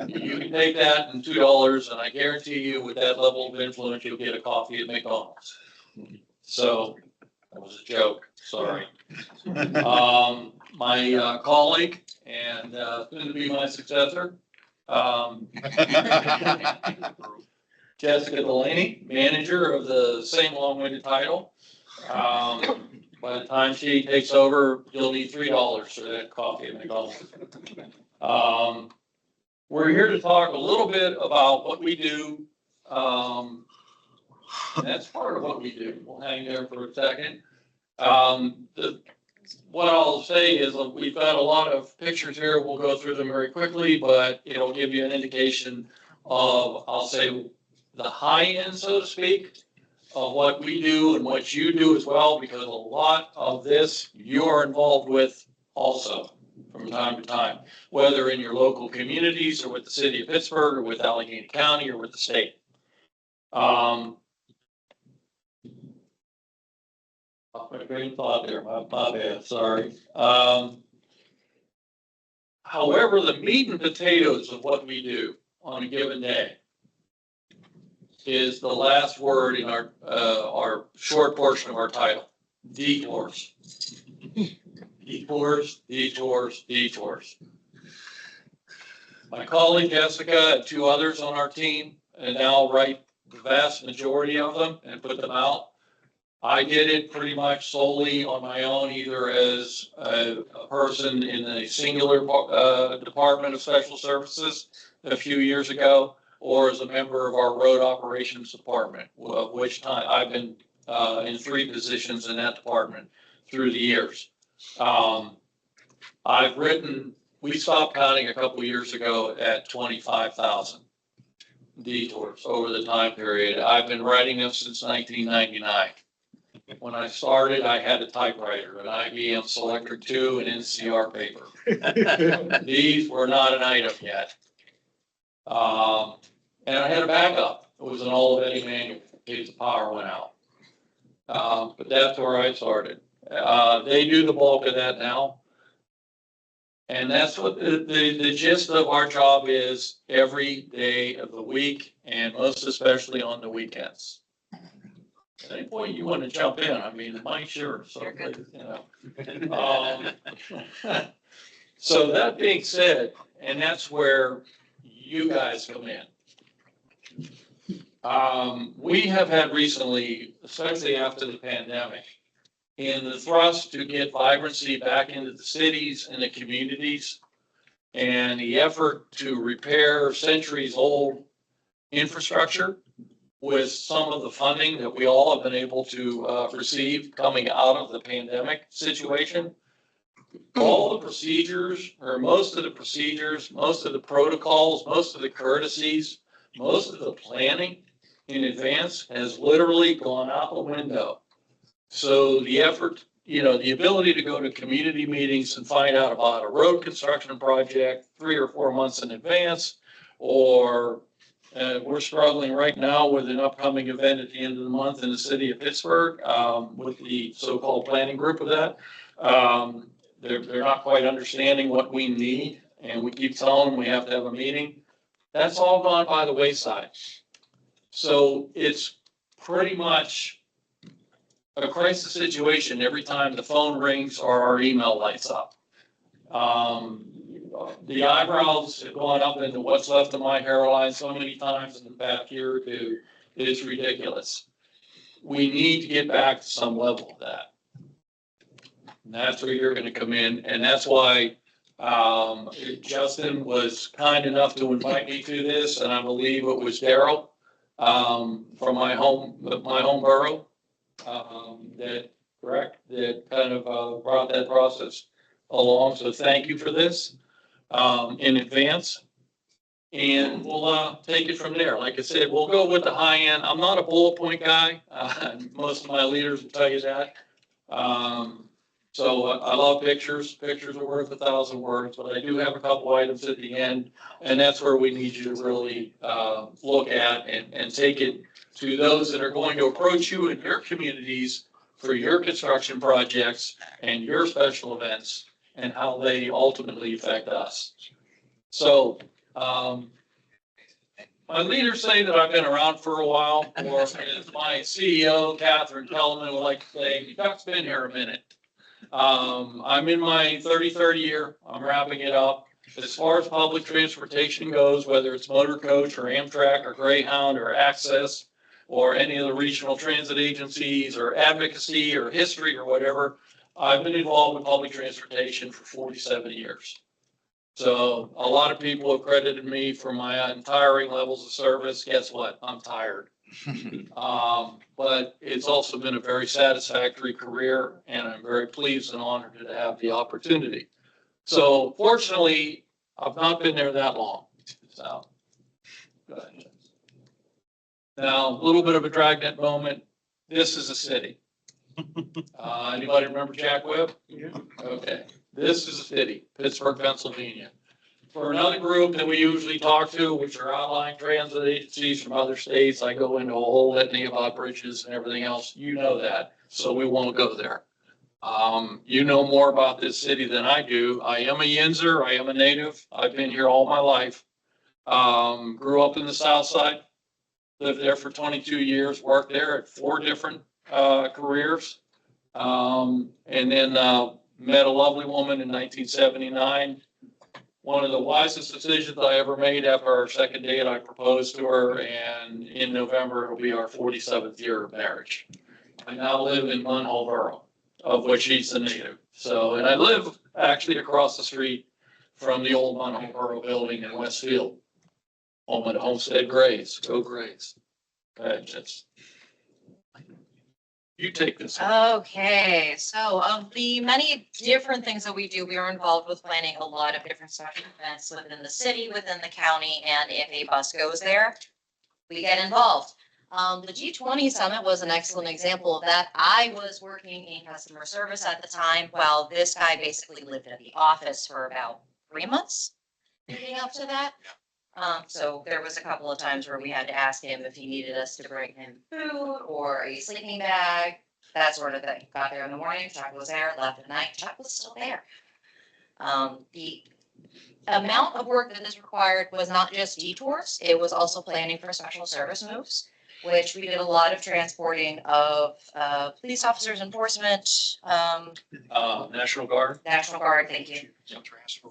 You can take that and $2, and I guarantee you with that level of influence, you'll get a coffee at McDonald's. So that was a joke, sorry. My colleague and soon to be my successor, Jessica Delaney, manager of the same long-winded title. By the time she takes over, you'll need $3 for that coffee at McDonald's. We're here to talk a little bit about what we do. And that's part of what we do. We'll hang there for a second. What I'll say is we've got a lot of pictures here. We'll go through them very quickly, but it'll give you an indication of, I'll say, the high end, so to speak, of what we do and what you do as well, because a lot of this you are involved with also from time to time, whether in your local communities or with the city of Pittsburgh or with Allegheny County or with the state. My train of thought there, my bad, sorry. However, the meat and potatoes of what we do on a given day is the last word in our short portion of our title, detours. Detours, detours, detours. My colleague Jessica and two others on our team, and now write the vast majority of them and put them out. I did it pretty much solely on my own, either as a person in a singular Department of Special Services a few years ago, or as a member of our Road Operations Department, of which time I've been in 3 positions in that department through the years. I've written, we stopped counting a couple of years ago at 25,000 detours over the time period. I've been writing them since 1999. When I started, I had a typewriter, an IBM Selectric 2 and NCR paper. These were not an item yet. And I had a backup. It was an old Eddie manual in case the power went out. But that's where I started. They do the bulk of that now. And that's what the gist of our job is every day of the week, and most especially on the weekends. At any point you want to jump in, I mean, the mic's yours, so, you know. So that being said, and that's where you guys come in. We have had recently, especially after the pandemic, in the thrust to get vibrancy back into the cities and the communities, and the effort to repair centuries-old infrastructure with some of the funding that we all have been able to receive coming out of the pandemic situation. All the procedures, or most of the procedures, most of the protocols, most of the courtesies, most of the planning in advance has literally gone out the window. So the effort, you know, the ability to go to community meetings and find out about a road construction project 3 or 4 months in advance, or we're struggling right now with an upcoming event at the end of the month in the city of Pittsburgh with the so-called planning group of that. They're not quite understanding what we need, and we keep telling them we have to have a meeting. That's all gone by the wayside. So it's pretty much a crisis situation every time the phone rings or our email lights up. The eyebrows have gone up into what's left of my hairline so many times in the past year or two. It's ridiculous. We need to get back to some level of that. And that's where you're going to come in. And that's why Justin was kind enough to invite me to this. And I believe it was Daryl from my home borough that correct? That kind of brought that process along. So thank you for this in advance. And we'll take it from there. Like I said, we'll go with the high end. I'm not a bullet point guy. Most of my leaders will tell you that. So I love pictures. Pictures are worth 1,000 words, but I do have a couple items at the end. And that's where we need you to really look at and take it to those that are going to approach you in your communities for your construction projects and your special events and how they ultimately affect us. So my leaders say that I've been around for a while, or as my CEO, Catherine Kellerman, would like to say, Chuck's been here a minute. I'm in my 33rd year. I'm wrapping it up. As far as public transportation goes, whether it's motor coach or Amtrak or Greyhound or ACES or any of the regional transit agencies or advocacy or history or whatever, I've been involved with public transportation for 47 years. So a lot of people have credited me for my untiring levels of service. Guess what? I'm tired. But it's also been a very satisfactory career, and I'm very pleased and honored to have the opportunity. So fortunately, I've not been there that long. So, go ahead. Now, a little bit of a dragnet moment. This is a city. Anybody remember Jack Webb? Yeah. Okay. This is a city, Pittsburgh, Pennsylvania. For another group that we usually talk to, which are outlying transit agencies from other states, I go into a whole litany about bridges and everything else. You know that, so we won't go there. You know more about this city than I do. I am a Yinzer. I am a native. I've been here all my life. Grew up in the South Side, lived there for 22 years, worked there at 4 different careers, and then met a lovely woman in 1979. One of the wisest decisions I ever made. After our second date, I proposed to her, and in November, it'll be our 47th year of marriage. I now live in Munhall Borough, of which she's a native. So, and I live actually across the street from the old Munhall Borough building in Westfield, home at Homestead Grays. Go Grays. Just, you take this. Okay, so of the many different things that we do, we are involved with planning a lot of different special events within the city, within the county, and if a bus goes there, we get involved. The G20 Summit was an excellent example of that. I was working in customer service at the time, while this guy basically lived at the office for about 3 months leading up to that. So there was a couple of times where we had to ask him if he needed us to bring him food or a sleeping bag, that sort of thing. Got there in the morning, Chuck was there, left at night, Chuck was still there. The amount of work that this required was not just detours, it was also planning for special service moves, which we did a lot of transporting of police officers, enforcement, National Guard. National Guard, thank you.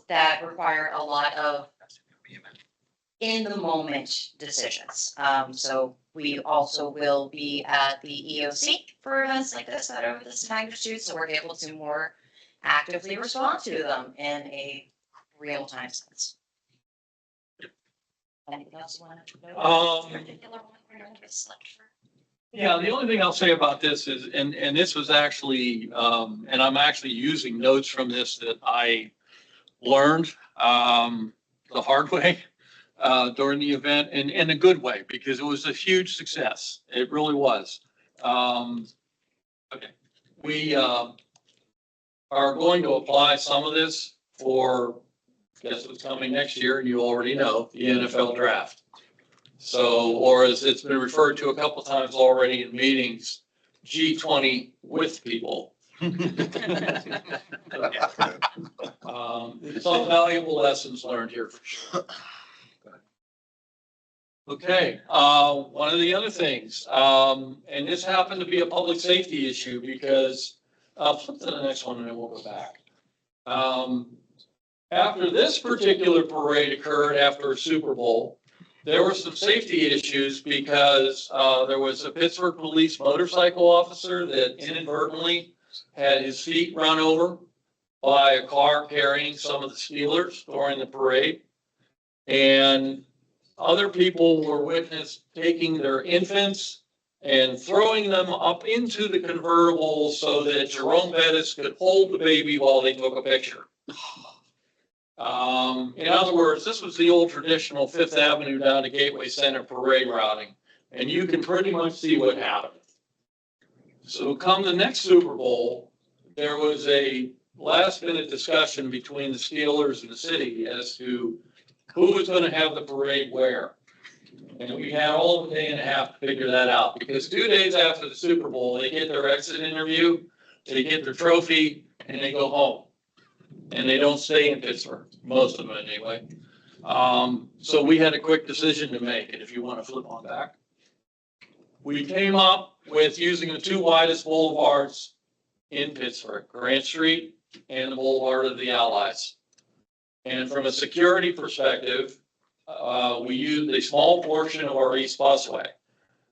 That required a lot of in the moment decisions. So we also will be at the EOC for events like this that are of this magnitude, so we're able to more actively respond to them in a real-time sense. Anything else you want to know? Particular one we're going to select for? Yeah, the only thing I'll say about this is, and this was actually, and I'm actually using notes from this that I learned the hard way. During the event in a good way, because it was a huge success. It really was. Okay. We are going to apply some of this for, guess what's coming next year, and you already know, the NFL draft. So, or as it's been referred to a couple times already in meetings, G20 with people. Some valuable lessons learned here for sure. Okay, one of the other things, and this happened to be a public safety issue because, flip to the next one and then we'll go back. After this particular parade occurred after a Super Bowl, there were some safety issues because there was a Pittsburgh police motorcycle officer that inadvertently had his feet run over by a car carrying some of the Steelers during the parade. And other people were witnessed taking their infants and throwing them up into the convertible so that Jerome Bettis could hold the baby while they took a picture. In other words, this was the old traditional Fifth Avenue down to Gateway Center parade routing, and you can pretty much see what happened. So come the next Super Bowl, there was a last minute discussion between the Steelers and the city as to who was going to have the parade where. And we had all of a day and a half to figure that out, because 2 days after the Super Bowl, they get their exit interview, they get their trophy, and they go home. And they don't stay in Pittsburgh, most of them anyway. So we had a quick decision to make, and if you want to flip on back. We came up with using the two widest boulevards in Pittsburgh, Grant Street and the Boulevard of the Allies. And from a security perspective, we used a small portion of our East Busway.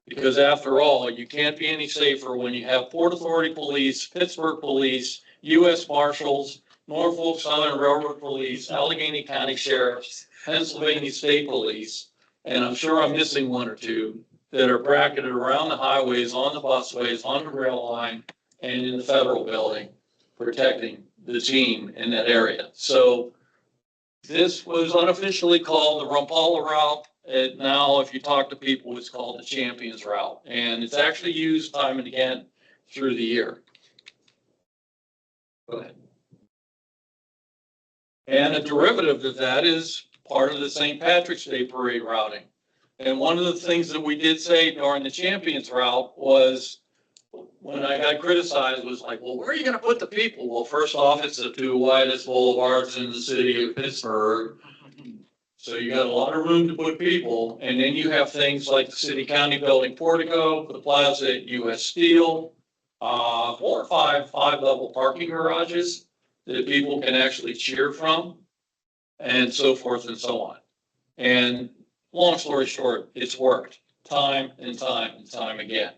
Because after all, you can't be any safer when you have Port Authority Police, Pittsburgh Police, U.S. Marshals, Norfolk Southern Railroad Police, Allegheny County Sheriffs, Pennsylvania State Police, and I'm sure I'm missing one or two, that are bracketed around the highways, on the busways, on the rail line, and in the federal building, protecting the team in that area. So this was unofficially called the Rumpala route. Now, if you talk to people, it's called the Champions route, and it's actually used time and again through the year. Go ahead. And a derivative of that is part of the St. Patrick's Day parade routing. And one of the things that we did say during the Champions route was, when I got criticized, was like, well, where are you going to put the people? Well, first off, it's the two widest boulevards in the city of Pittsburgh. So you got a lot of room to put people. And then you have things like the city county building portico, the plaza at US Steel, 4 or 5 level parking garages that people can actually cheer from, and so forth and so on. And long story short, it's worked time and time and time again.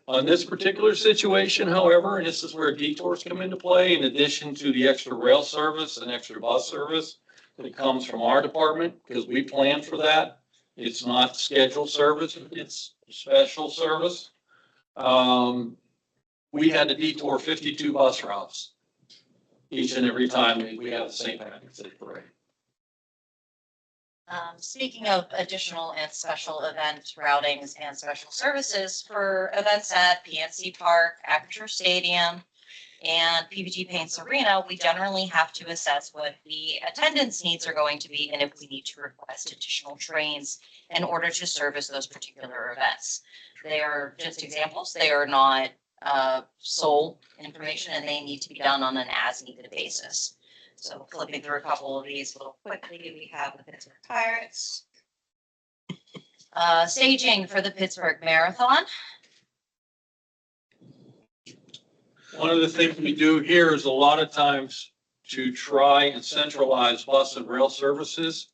On this particular situation, however, and this is where detours come into play, in addition to the extra rail service and extra bus service that comes from our department, because we plan for that. It's not scheduled service, it's special service. We had to detour 52 bus routes each and every time we have the St. Patrick's Day parade. Speaking of additional and special event routings and special services for events at PNC Park, Aperture Stadium, and PPG Paints Arena, we generally have to assess what the attendance needs are going to be and if we need to request additional trains in order to service those particular events. They are just examples. They are not sole information, and they need to be done on an as-needed basis. So flipping through a couple of these real quickly, we have the Pittsburgh Pirates. Staging for the Pittsburgh Marathon. One of the things we do here is a lot of times to try and centralize bus and rail services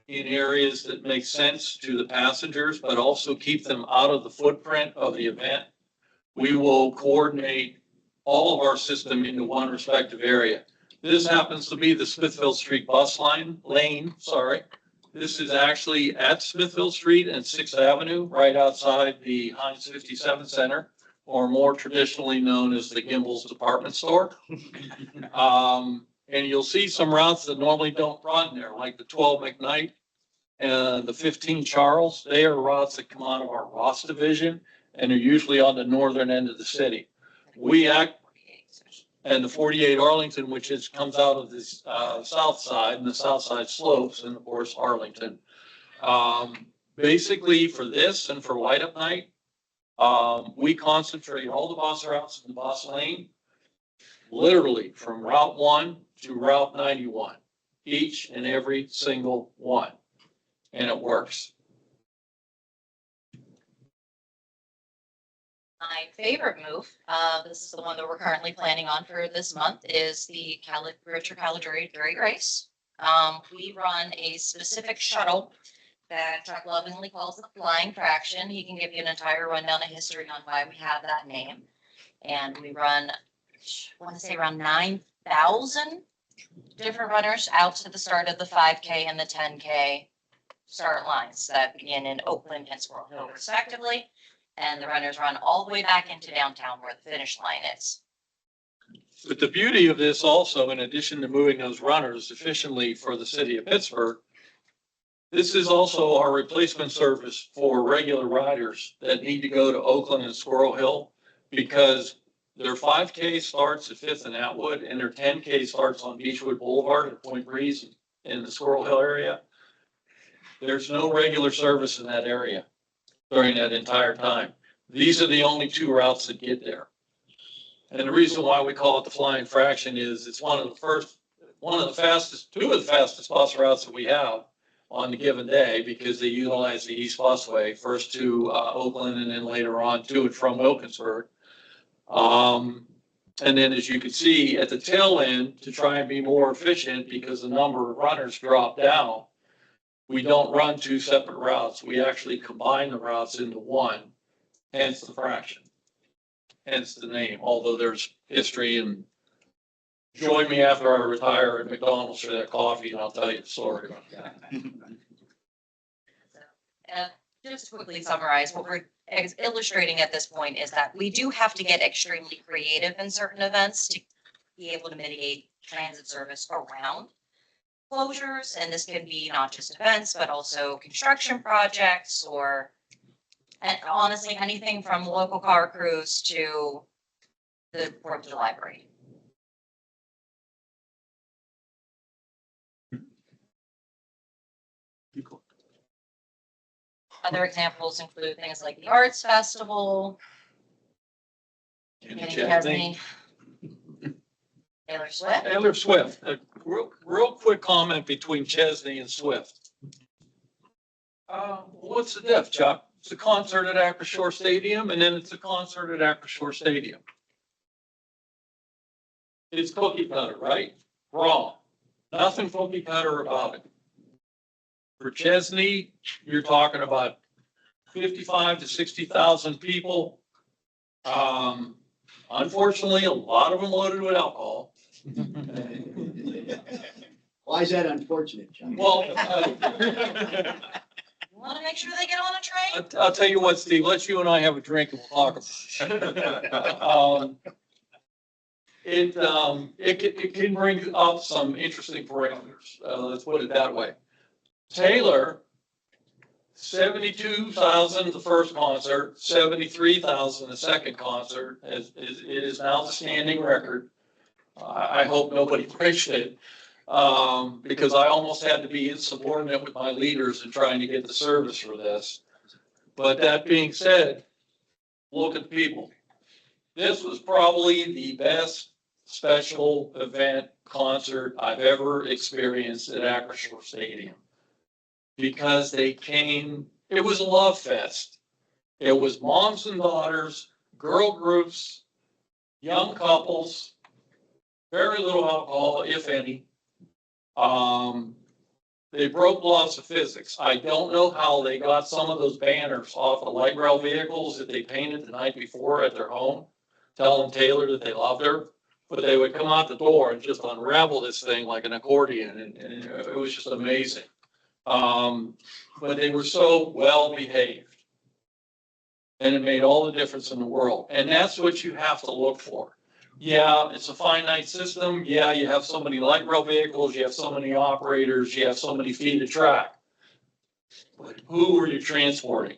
in areas that make sense to the passengers, but also keep them out of the footprint of the event. We will coordinate all of our system into one respective area. This happens to be the Smithfield Street bus lane. This is actually at Smithfield Street and 6th Avenue, right outside the Heinz 57 Center, or more traditionally known as the Gimbel's Department Store. And you'll see some routes that normally don't run there, like the 12 McKnight and the 15 Charles. They are routes that come out of our Ross division and are usually on the northern end of the city. And the 48 Arlington, which comes out of the south side, and the south side slopes, and of course Arlington. Basically for this and for Light Up Night, we concentrate all the bus routes in the bus lane, literally from Route 1 to Route 91, each and every single one, and it works. My favorite move, this is the one that we're currently planning on for this month, is the Richard Caligiuri race. We run a specific shuttle that Chuck lovingly calls the Flying Fraction. He can give you an entire rundown of history on why we have that name. And we run, I want to say around 9,000 different runners out to the start of the 5K and the 10K start lines that begin in Oakland and Squirrel Hill respectively. and the runners run all the way back into downtown where the finish line is. But the beauty of this also, in addition to moving those runners efficiently for the city of Pittsburgh, this is also our replacement service for regular riders that need to go to Oakland and Squirrel Hill, because their 5K starts at Fifth and Atwood, and their 10K starts on Beechwood Boulevard at Point Breeze in the Squirrel Hill area. There's no regular service in that area during that entire time. These are the only two routes that get there. And the reason why we call it the flying fraction is it's two of the fastest bus routes that we have on the given day, because they utilize the East Busway, first to Oakland and then later on to and from Wilkinsburg. And then, as you can see at the tail end, to try and be more efficient, because the number of runners drop down, we don't run two separate routes. We actually combine the routes into one, hence the fraction. Hence the name, although there's history, and join me after I retire at McDonald's for that coffee and I'll tell you the story about that. Just to quickly summarize, what we're illustrating at this point is that we do have to get extremely creative in certain events to be able to mitigate transit service around closures. And this can be not just events, but also construction projects, or and honestly, anything from local car crews to the 4th of July parade. Other examples include things like the Arts Festival, Chesney, Taylor Swift. Taylor Swift, a real quick comment between Chesney and Swift. What's the diff, Chuck? It's a concert at Acrisure Stadium, and then it's a concert at Acrisure Stadium. It's cookie cutter, right? Wrong. Nothing cookie cutter about it. For Chesney, you're talking about 55 to 60,000 people. Unfortunately, a lot of them loaded with alcohol. Why is that unfortunate, John? Well, Want to make sure they get on a train? I'll tell you what, Steve, let's you and I have a drink and we'll talk about it. It can bring up some interesting parameters. Let's put it that way. Taylor, 72,000 the first concert, 73,000 the second concert. It is now the standing record. I hope nobody breaks it, because I almost had to be insubordinate with my leaders in trying to get the service for this. But that being said, look at the people. This was probably the best special event concert I've ever experienced at Acrisure Stadium, because they came, it was a love fest. It was moms and daughters, girl groups, young couples, very little alcohol, if any. They broke laws of physics. I don't know how they got some of those banners off of light rail vehicles that they painted the night before at their home, telling Taylor that they loved her. But they would come out the door and just unravel this thing like an accordion, and it was just amazing. But they were so well behaved, and it made all the difference in the world. And that's what you have to look for. Yeah, it's a finite system. Yeah, you have so many light rail vehicles, you have so many operators, you have so many feet of track. But who are you transporting?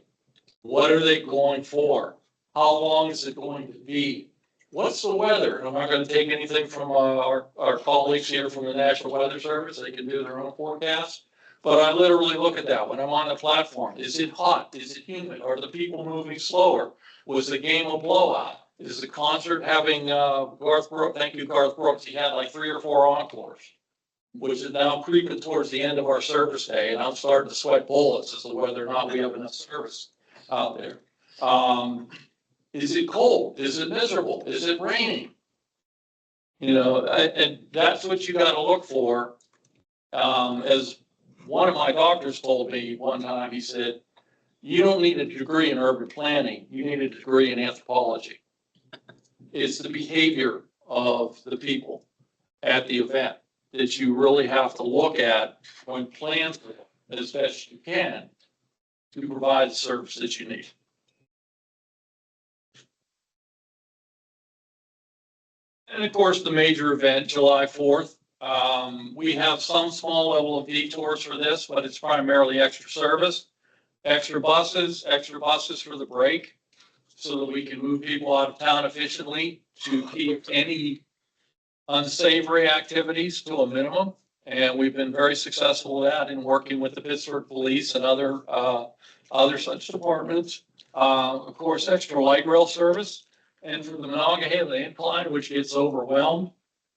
What are they going for? How long is it going to be? What's the weather? I'm not going to take anything from our colleagues here from the National Weather Service. They can do their own forecast. But I literally look at that when I'm on the platform. Is it hot? Is it humid? Are the people moving slower? Was the game a blowout? Is the concert having, Garth Brooks, thank you, Garth Brooks, he had like 3 or 4 encores, which is now creeping towards the end of our service day, and I'm starting to sweat bullets as to whether or not we have enough service out there. Is it cold? Is it miserable? Is it raining? You know, and that's what you got to look for. As one of my doctors told me one time, he said, you don't need a degree in urban planning, you need a degree in anthropology. It's the behavior of the people at the event that you really have to look at when plans as best you can to provide the service that you need. And of course, the major event, July 4th. We have some small level of detours for this, but it's primarily extra service, extra buses for the break, so that we can move people out of town efficiently to keep any unsavory activities to a minimum. And we've been very successful with that in working with the Pittsburgh Police and other such departments. Of course, extra light rail service. And for the Monongahela Incline, which gets overwhelmed,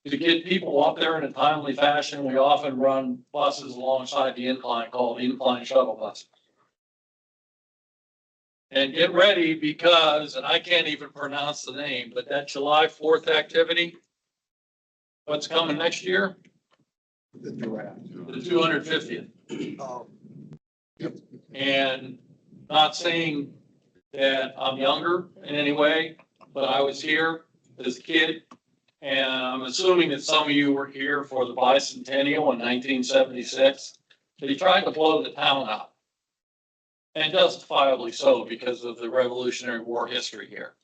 to get people up there in a timely fashion, we often run buses alongside the incline called incline shuttle buses. And get ready because, and I can't even pronounce the name, but that July 4th activity, what's coming next year? The 250th. And not saying that I'm younger in any way, but I was here as a kid. And I'm assuming that some of you were here for the bicentennial in 1976. They tried to blow the town up. And justifiably so because of the Revolutionary War history here.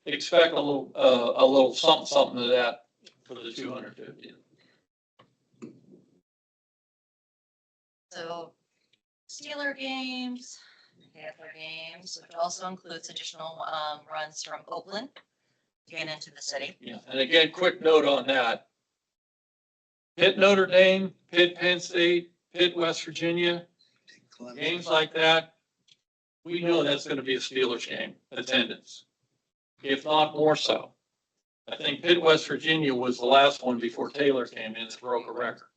Expect a little something to that for the 250th. So Steeler games, Panther games, which also includes additional runs from Oakland to get into the city. Yeah, and again, quick note on that. Pitt Notre Dame, Pitt Penn State, Pitt West Virginia, games like that, we know that's going to be a Steelers game attendance, if not more so. I think Pitt West Virginia was the last one before Taylor came in and broke a record.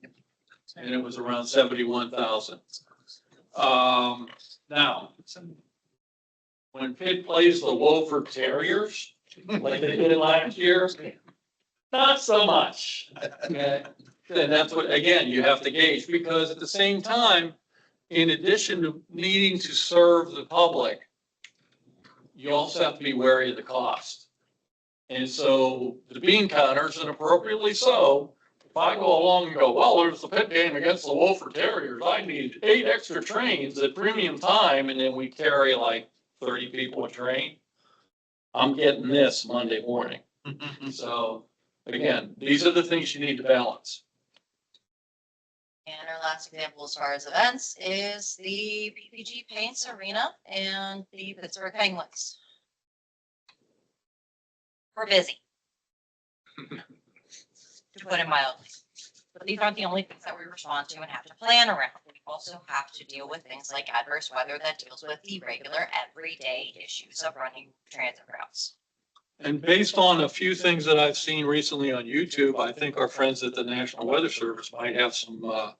And it was around 71,000. Now, when Pitt plays the Wofford Terriers, like they did last year, not so much. Okay? And that's what, again, you have to gauge, because at the same time, in addition to needing to serve the public, you also have to be wary of the cost. And so the bean counters, and appropriately so, if I go along and go, well, there's the Pitt game against the Wofford Terriers, I need 8 extra trains at premium time, and then we carry like 30 people a train. I'm getting this Monday morning. So again, these are the things you need to balance. And our last example as far as events is the PPG Paints Arena and the Pittsburgh Penguins. We're busy, to put it mildly. But these aren't the only things that we respond to and have to plan around. We also have to deal with things like adverse weather that deals with the regular everyday issues of running transit routes. And based on a few things that I've seen recently on YouTube, I think our friends at the National Weather Service might have some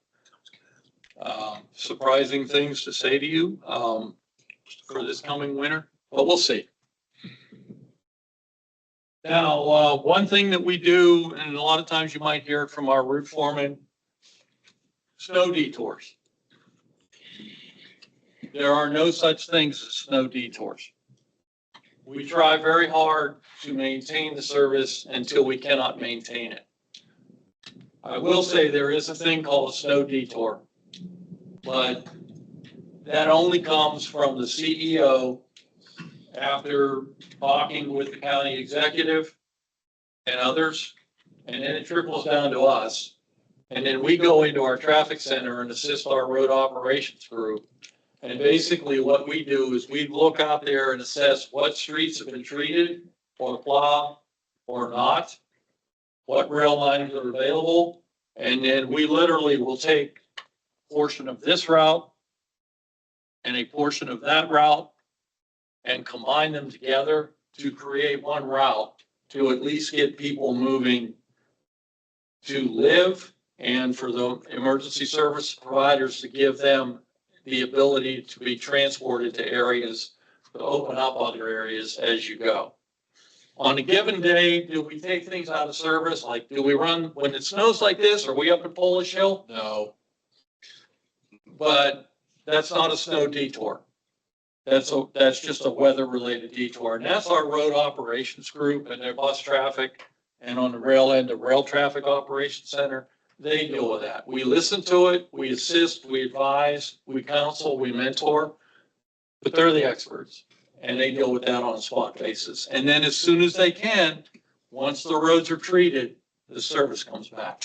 surprising things to say to you for this coming winter, but we'll see. Now, one thing that we do, and a lot of times you might hear it from our route foreman, snow detours. There are no such things as snow detours. We try very hard to maintain the service until we cannot maintain it. I will say there is a thing called a snow detour, but that only comes from the CEO after talking with the county executive and others, and then it trickles down to us. And then we go into our traffic center and assist our road operations group. And basically what we do is we look out there and assess what streets have been treated or plowed or not, what rail lines are available. And then we literally will take a portion of this route and a portion of that route and combine them together to create one route to at least get people moving to live, and for the emergency service providers to give them the ability to be transported to areas, to open up other areas as you go. On a given day, do we take things out of service? Like, do we run when it snows like this? Are we up in Polish Hill? No. But that's not a snow detour. That's just a weather-related detour. And that's our road operations group and their bus traffic. And on the rail end, the rail traffic operations center, they deal with that. We listen to it, we assist, we advise, we counsel, we mentor, but they're the experts. And they deal with that on a spot basis. And then as soon as they can, Once the roads are treated, the service comes back.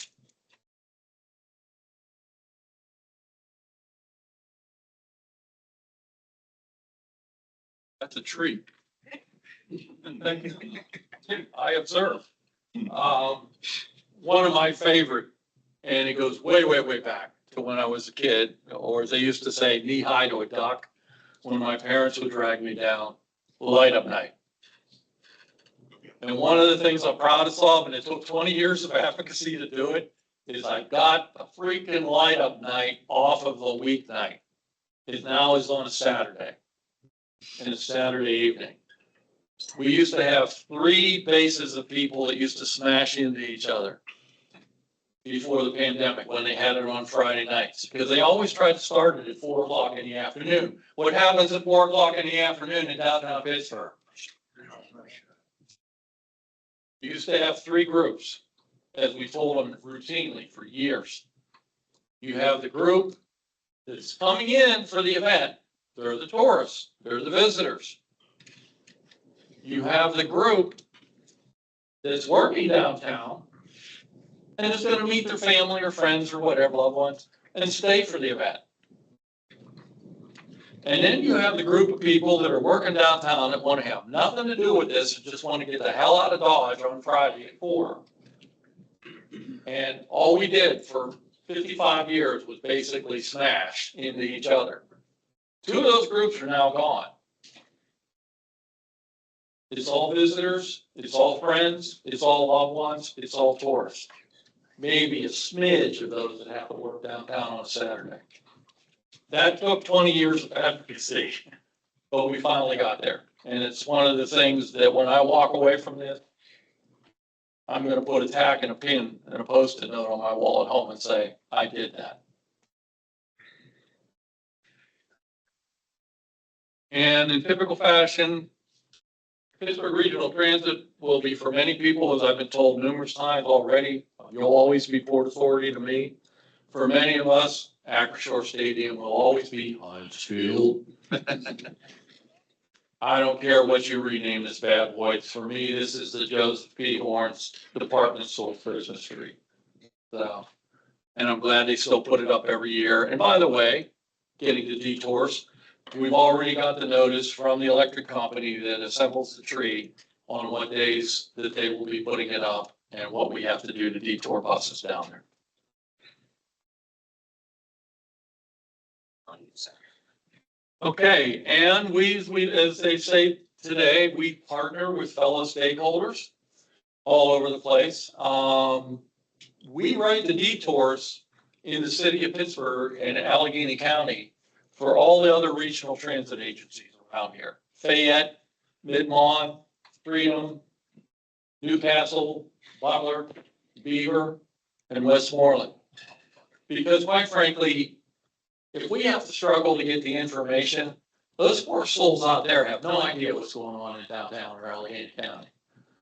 That's a tree. I observe. One of my favorite, and it goes way, way, way back to when I was a kid, or as they used to say, knee high to a duck, when my parents would drag me down, light up night. And one of the things I'm proudest of, and it took 20 years of advocacy to do it, is I got the freaking light up night off of the weeknight. It now is on a Saturday, and it's Saturday evening. We used to have 3 bases of people that used to smash into each other before the pandemic, when they had it on Friday nights, because they always tried to start it at 4 o'clock in the afternoon. What happens at 4 o'clock in the afternoon in downtown Pittsburgh? We used to have 3 groups, as we told them routinely for years. You have the group that's coming in for the event. They're the tourists, they're the visitors. You have the group that's working downtown and is going to meet their family or friends or whatever, loved ones, and stay for the event. And then you have the group of people that are working downtown that want to have nothing to do with this and just want to get the hell out of Dodge on Friday at 4. And all we did for 55 years was basically smash into each other. 2 of those groups are now gone. It's all visitors, it's all friends, it's all loved ones, it's all tourists. Maybe a smidge of those that have to work downtown on a Saturday. That took 20 years of advocacy, but we finally got there. And it's one of the things that when I walk away from this, I'm going to put a tack and a pin and a Post-it note on my wall at home and say, I did that. And in typical fashion, Pittsburgh Regional Transit will be, for many people, as I've been told numerous times already, you'll always be Port Authority to me. For many of us, Acrisure Stadium will always be Heinz Field. I don't care what you rename this bad boy. For me, this is the Joseph P. Horns Department Store Christmas tree. So, and I'm glad they still put it up every year. And by the way, getting to detours, we've already got the notice from the electric company that assembles the tree on what days that they will be putting it up and what we have to do to detour buses down there. Okay, and we, as they say today, we partner with fellow stakeholders all over the place. We write the detours in the city of Pittsburgh and Allegheny County for all the other regional transit agencies around here. Fayette, Midmont, Freedom, Newcastle, Butler, Beaver, and Westmoreland. Because quite frankly, if we have to struggle to get the information, those poor souls out there have no idea what's going on in downtown or Allegheny County.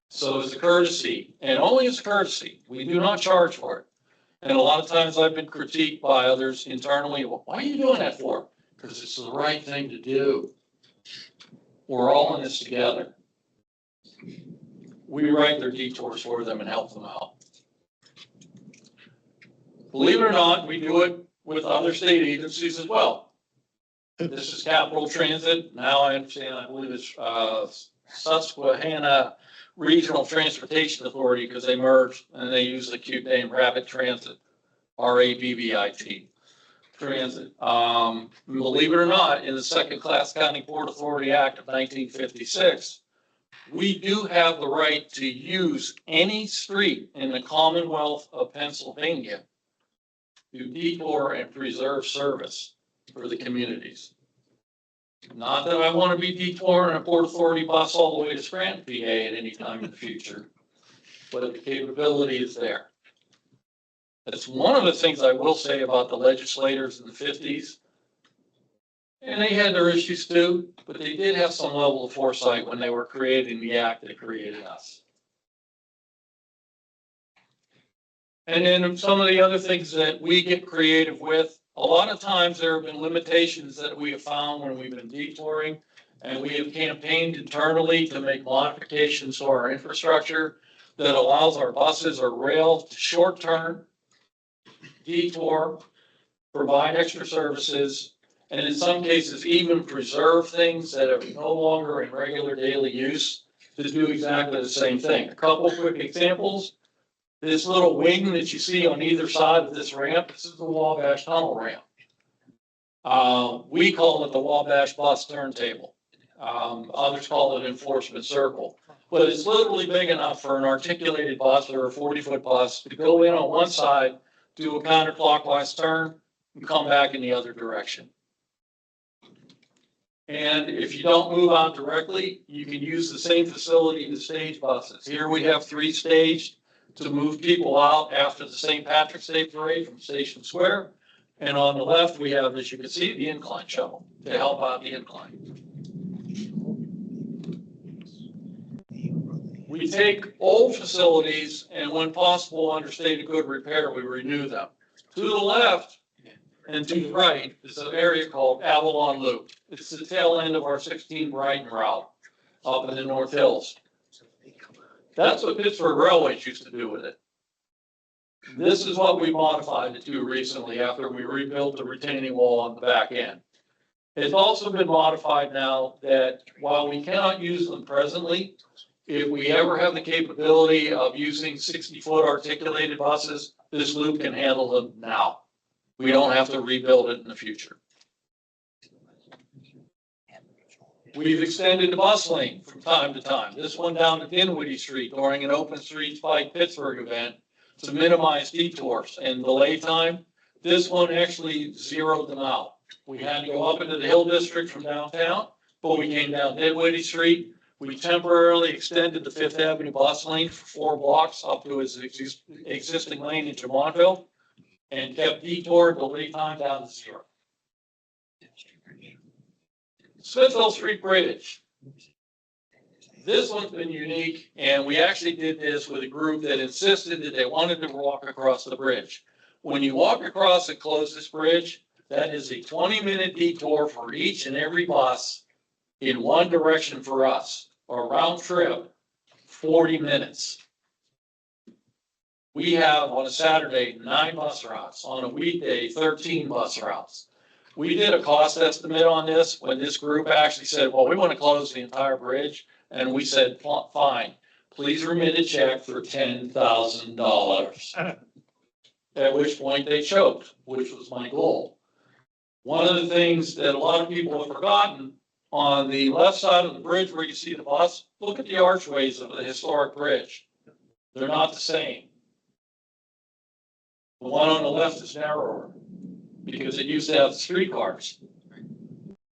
So as a courtesy, and only as a courtesy, we do not charge for it. And a lot of times I've been critiqued by others internally, well, why are you doing that for? Because it's the right thing to do. We're all in this together. We write their detours for them and help them out. Believe it or not, we do it with other state agencies as well. This is Capital Transit. Now I understand, I believe it's Susquehanna Regional Transportation Authority, because they merged and they use the cute name Rapid Transit, RABBIT Transit. Believe it or not, in the Second Class County Port Authority Act of 1956, we do have the right to use any street in the Commonwealth of Pennsylvania to detour and preserve service for the communities. Not that I want to be detouring a Port Authority bus all the way to Scranton, PA at any time in the future, but the capability is there. That's one of the things I will say about the legislators in the 50s. And they had their issues too, but they did have some level of foresight when they were creating the act that created us. And then some of the other things that we get creative with, a lot of times there have been limitations that we have found when we've been detouring, and we have campaigned internally to make modifications to our infrastructure. that allows our buses or rail to short turn, detour, provide extra services, and in some cases even preserve things that are no longer in regular daily use to do exactly the same thing. A couple quick examples. This little wing that you see on either side of this ramp, this is the Wabash Tunnel ramp. We call it the Wabash bus turntable. Others call it enforcement circle. But it's literally big enough for an articulated bus or a 40-foot bus to go in on one side, do a counterclockwise turn, and come back in the other direction. And if you don't move out directly, you can use the same facility to stage buses. Here we have 3 staged to move people out after the St. Patrick's Day parade from Station Square. And on the left, we have, as you can see, the incline shuttle to help out the incline. We take old facilities and when possible, under state of good repair, we renew them. To the left and to the right is an area called Avalon Loop. It's the tail end of our 16 Brighton route up in the North Hills. That's what Pittsburgh Railways used to do with it. This is what we modified it to recently after we rebuilt the retaining wall on the back end. It's also been modified now that while we cannot use them presently, if we ever have the capability of using 60-foot articulated buses, this loop can handle them now. We don't have to rebuild it in the future. We've extended the bus lane from time to time. This one down to Dinwiddie Street during an Open Streets Bike Pittsburgh event to minimize detours and delay time. This one actually zeroed them out. We had to go up into the Hill District from downtown, but we came down Dinwiddie Street. We temporarily extended the Fifth Avenue bus lane for 4 blocks up to its existing lane in Jamontville and kept detour delay time down to 0. Smithville Street Bridge. This one's been unique, and we actually did this with a group that insisted that they wanted to walk across the bridge. When you walk across and close this bridge, that is a 20-minute detour for each and every bus in one direction for us. Our round trip, 40 minutes. We have on a Saturday 9 bus routes, on a weekday 13 bus routes. We did a cost estimate on this when this group actually said, well, we want to close the entire bridge. And we said, fine, please remit a check for $10,000. At which point they choked, which was my goal. One of the things that a lot of people have forgotten, on the left side of the bridge where you see the bus, look at the archways of the historic bridge. They're not the same. The one on the left is narrower because it used to have streetcars,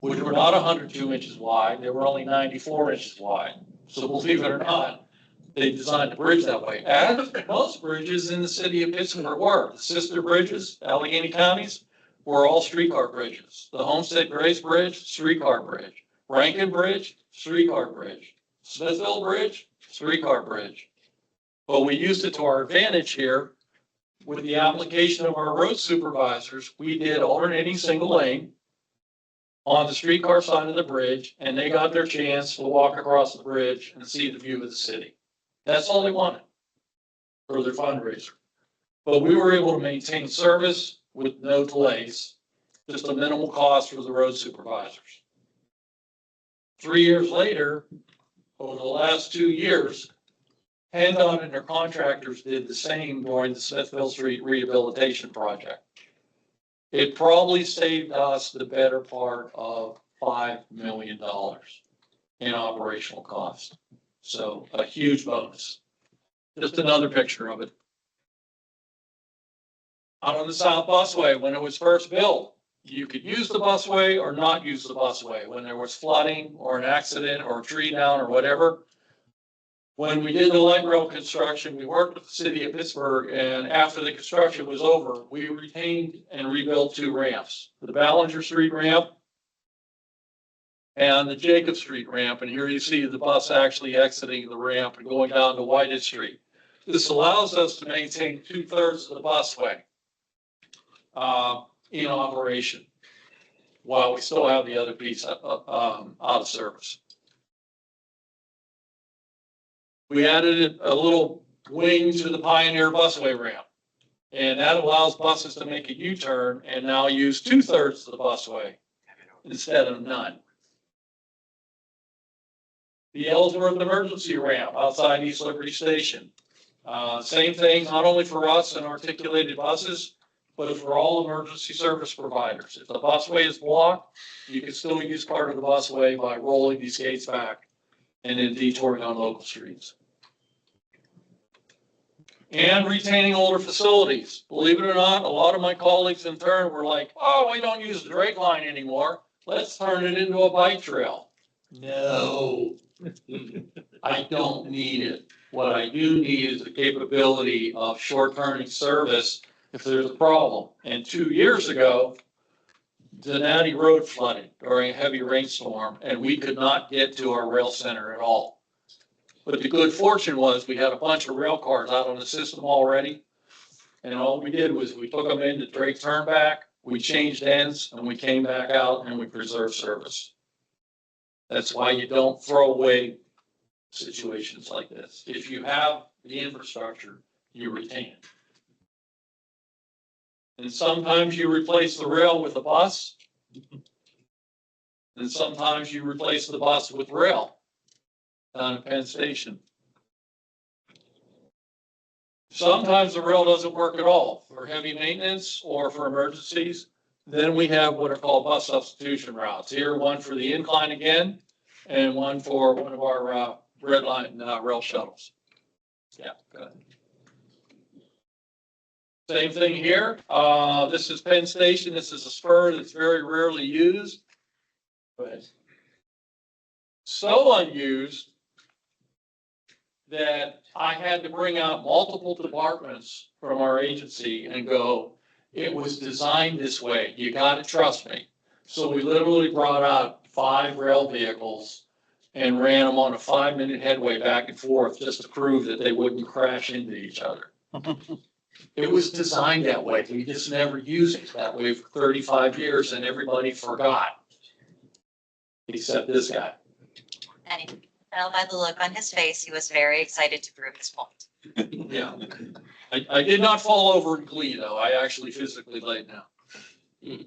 which were not 102 inches wide. They were only 94 inches wide. So believe it or not, they designed the bridge that way. As most bridges in the city of Pittsburgh were. The sister bridges, Allegheny counties, were all streetcar bridges. The Homestead Grace Bridge, streetcar bridge. Rankin Bridge, streetcar bridge. Smithville Bridge, streetcar bridge. But we used it to our advantage here with the application of our road supervisors. We did alternating single lane on the streetcar side of the bridge, and they got their chance to walk across the bridge and see the view of the city. That's all they wanted for their fundraiser. But we were able to maintain service with no delays, just a minimal cost for the road supervisors. 3 years later, over the last 2 years, PennDOT and their contractors did the same during the Smithville Street Rehabilitation Project. It probably saved us the better part of $5 million in operational cost. So a huge bonus. Just another picture of it. Out on the South Busway, when it was first built, you could use the busway or not use the busway when there was flooding or an accident or a tree down or whatever. When we did the light rail construction, we worked with the city of Pittsburgh, and after the construction was over, we retained and rebuilt 2 ramps, the Ballinger Street ramp and the Jacob Street ramp. And here you see the bus actually exiting the ramp and going down to Whited Street. This allows us to maintain 2/3 of the busway in operation while we still have the other piece out of service. We added a little wing to the Pioneer busway ramp. And that allows buses to make a U-turn and now use 2/3 of the busway instead of none. The Ellsworth emergency ramp outside East Liberty Station. Same thing, not only for us and articulated buses, but for all emergency service providers. If the busway is blocked, you can still use part of the busway by rolling these gates back and then detouring on local streets. And retaining older facilities. Believe it or not, a lot of my colleagues in turn were like, oh, we don't use the Drake line anymore. Let's turn it into a bike trail. No, I don't need it. What I do need is the capability of short-turning service if there's a problem. And 2 years ago, Donati Road flooded during a heavy rainstorm, and we could not get to our rail center at all. But the good fortune was we had a bunch of rail cars out on the system already. And all we did was we took them into Drake Turnback, we changed ends, and we came back out and we preserved service. That's why you don't throw away situations like this. If you have the infrastructure, you retain it. And sometimes you replace the rail with a bus. And sometimes you replace the bus with rail down at Penn Station. Sometimes the rail doesn't work at all for heavy maintenance or for emergencies. Then we have what are called bus substitution routes. Here, one for the incline again, and one for one of our red line rail shuttles. Yeah, good. Same thing here. This is Penn Station. This is a spur that's very rarely used, but so unused that I had to bring out multiple departments from our agency and go, it was designed this way. You got to trust me. So we literally brought out 5 rail vehicles and ran them on a 5-minute headway back and forth just to prove that they wouldn't crash into each other. It was designed that way. We just never used it that way for 35 years and everybody forgot. Except this guy. And you can tell by the look on his face, he was very excited to prove his point. Yeah. I did not fall over in glee though. I actually physically laid down.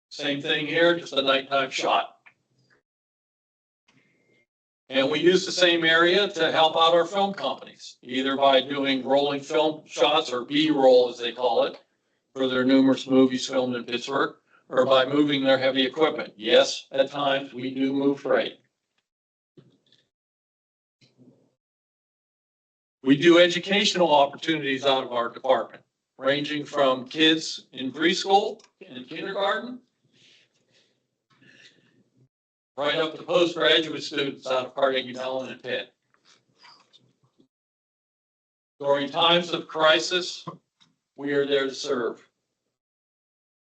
Same thing here, just a nighttime shot. And we use the same area to help out our film companies, either by doing rolling film shots or B-roll as they call it, for their numerous movies filmed in Pittsburgh, or by moving their heavy equipment. Yes, at times we do move freight. We do educational opportunities out of our department, ranging from kids in preschool and kindergarten, right up to postgraduate students out of Carnegie Mellon and Pitt. During times of crisis, we are there to serve.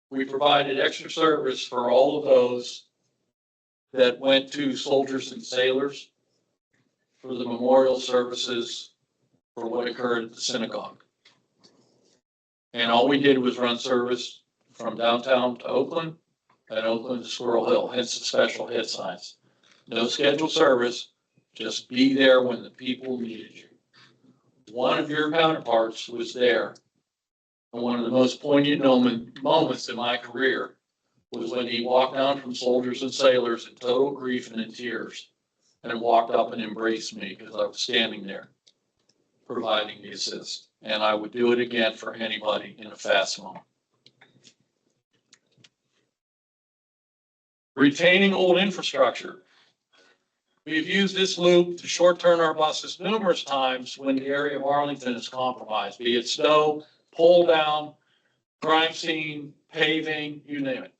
We provided extra service for all of those that went to soldiers and sailors for the memorial services for what occurred at the synagogue. And all we did was run service from downtown to Oakland and Oakland to Squirrel Hill, hence the special hit signs. No scheduled service, just be there when the people needed you. One of your counterparts was there. And one of the most poignant moments in my career was when he walked down from soldiers and sailors in total grief and in tears and walked up and embraced me because I was standing there providing the assist. And I would do it again for anybody in a fast moment. Retaining old infrastructure. We've used this loop to short-turn our buses numerous times when the area of Arlington is compromised, be it snow, pull down, crime scene, paving, you name it.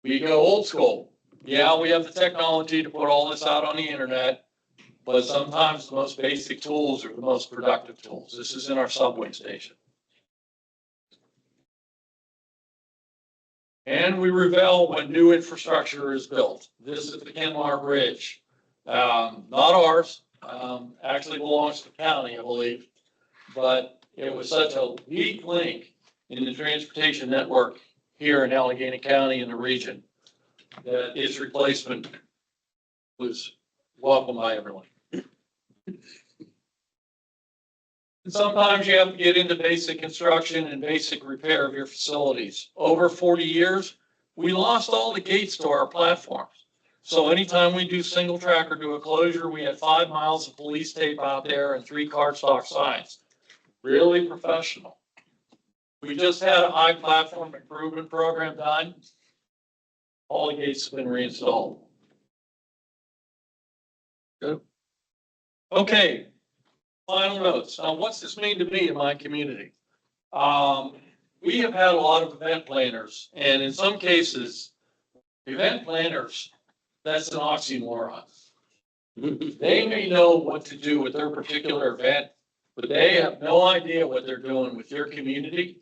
We go old school. Yeah, we have the technology to put all this out on the internet, but sometimes the most basic tools are the most productive tools. This is in our subway station. And we reveal when new infrastructure is built. This is the Kenmar Bridge. Not ours, actually belongs to the county, I believe. But it was such a weak link in the transportation network here in Allegheny County and the region that its replacement was welcomed by everyone. And sometimes you have to get into basic construction and basic repair of your facilities. Over 40 years, we lost all the gates to our platforms. So anytime we do single track or do a closure, we had 5 miles of police tape out there and 3 cardstock signs. Really professional. We just had a high platform improvement program done. All the gates have been reinstalled. Good. Okay. Final notes. Now, what's this mean to me in my community? We have had a lot of event planners, and in some cases, event planners, that's an oxymoron. They may know what to do with their particular event, but they have no idea what they're doing with your community,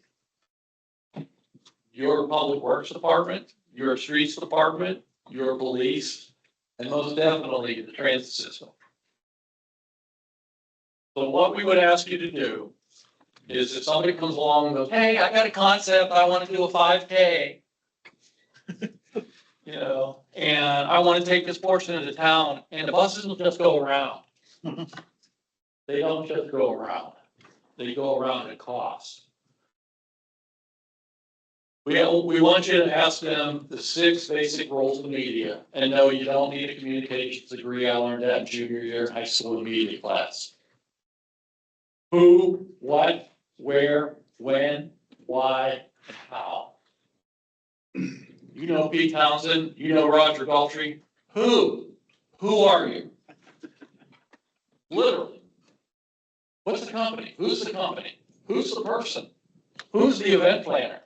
your public works department, your streets department, your police, and most definitely the transit system. So what we would ask you to do is if somebody comes along and goes, hey, I got a concept, I want to do a 5K. You know, and I want to take this portion of the town, and the buses will just go around. They don't just go around. They go around at cost. We want you to ask them the 6 basic roles of media, and no, you don't need a communications degree. I learned that in junior year in high school media class. Who, what, where, when, why, and how. You know Pete Townsend, you know Roger Daltrey. Who are you? Literally. What's the company? Who's the company? Who's the person? Who's the event planner?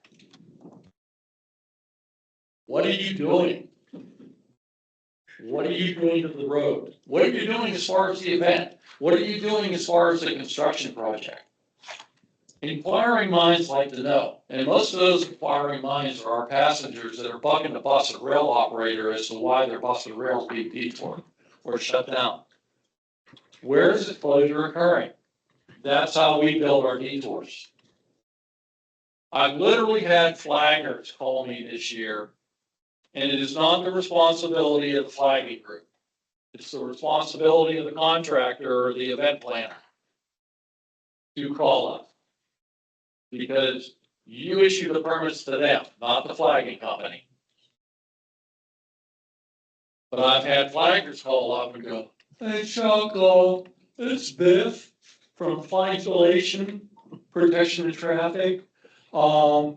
What are you doing? What are you doing to the road? What are you doing as far as the event? What are you doing as far as the construction project? Inquiring minds like to know, and most of those inquiring minds are our passengers that are bugging the bus and rail operator as to why their bus and rail is being detoured or shut down. Where is the closure occurring? That's how we build our detours. I've literally had flaggers call me this year, and it is not the responsibility of the flagging group. It's the responsibility of the contractor or the event planner to call us. Because you issue the permits to them, not the flagging company. But I've had flaggers call up and go, hey, Choco, it's Biff from Flight Installation, Protection of Traffic. We're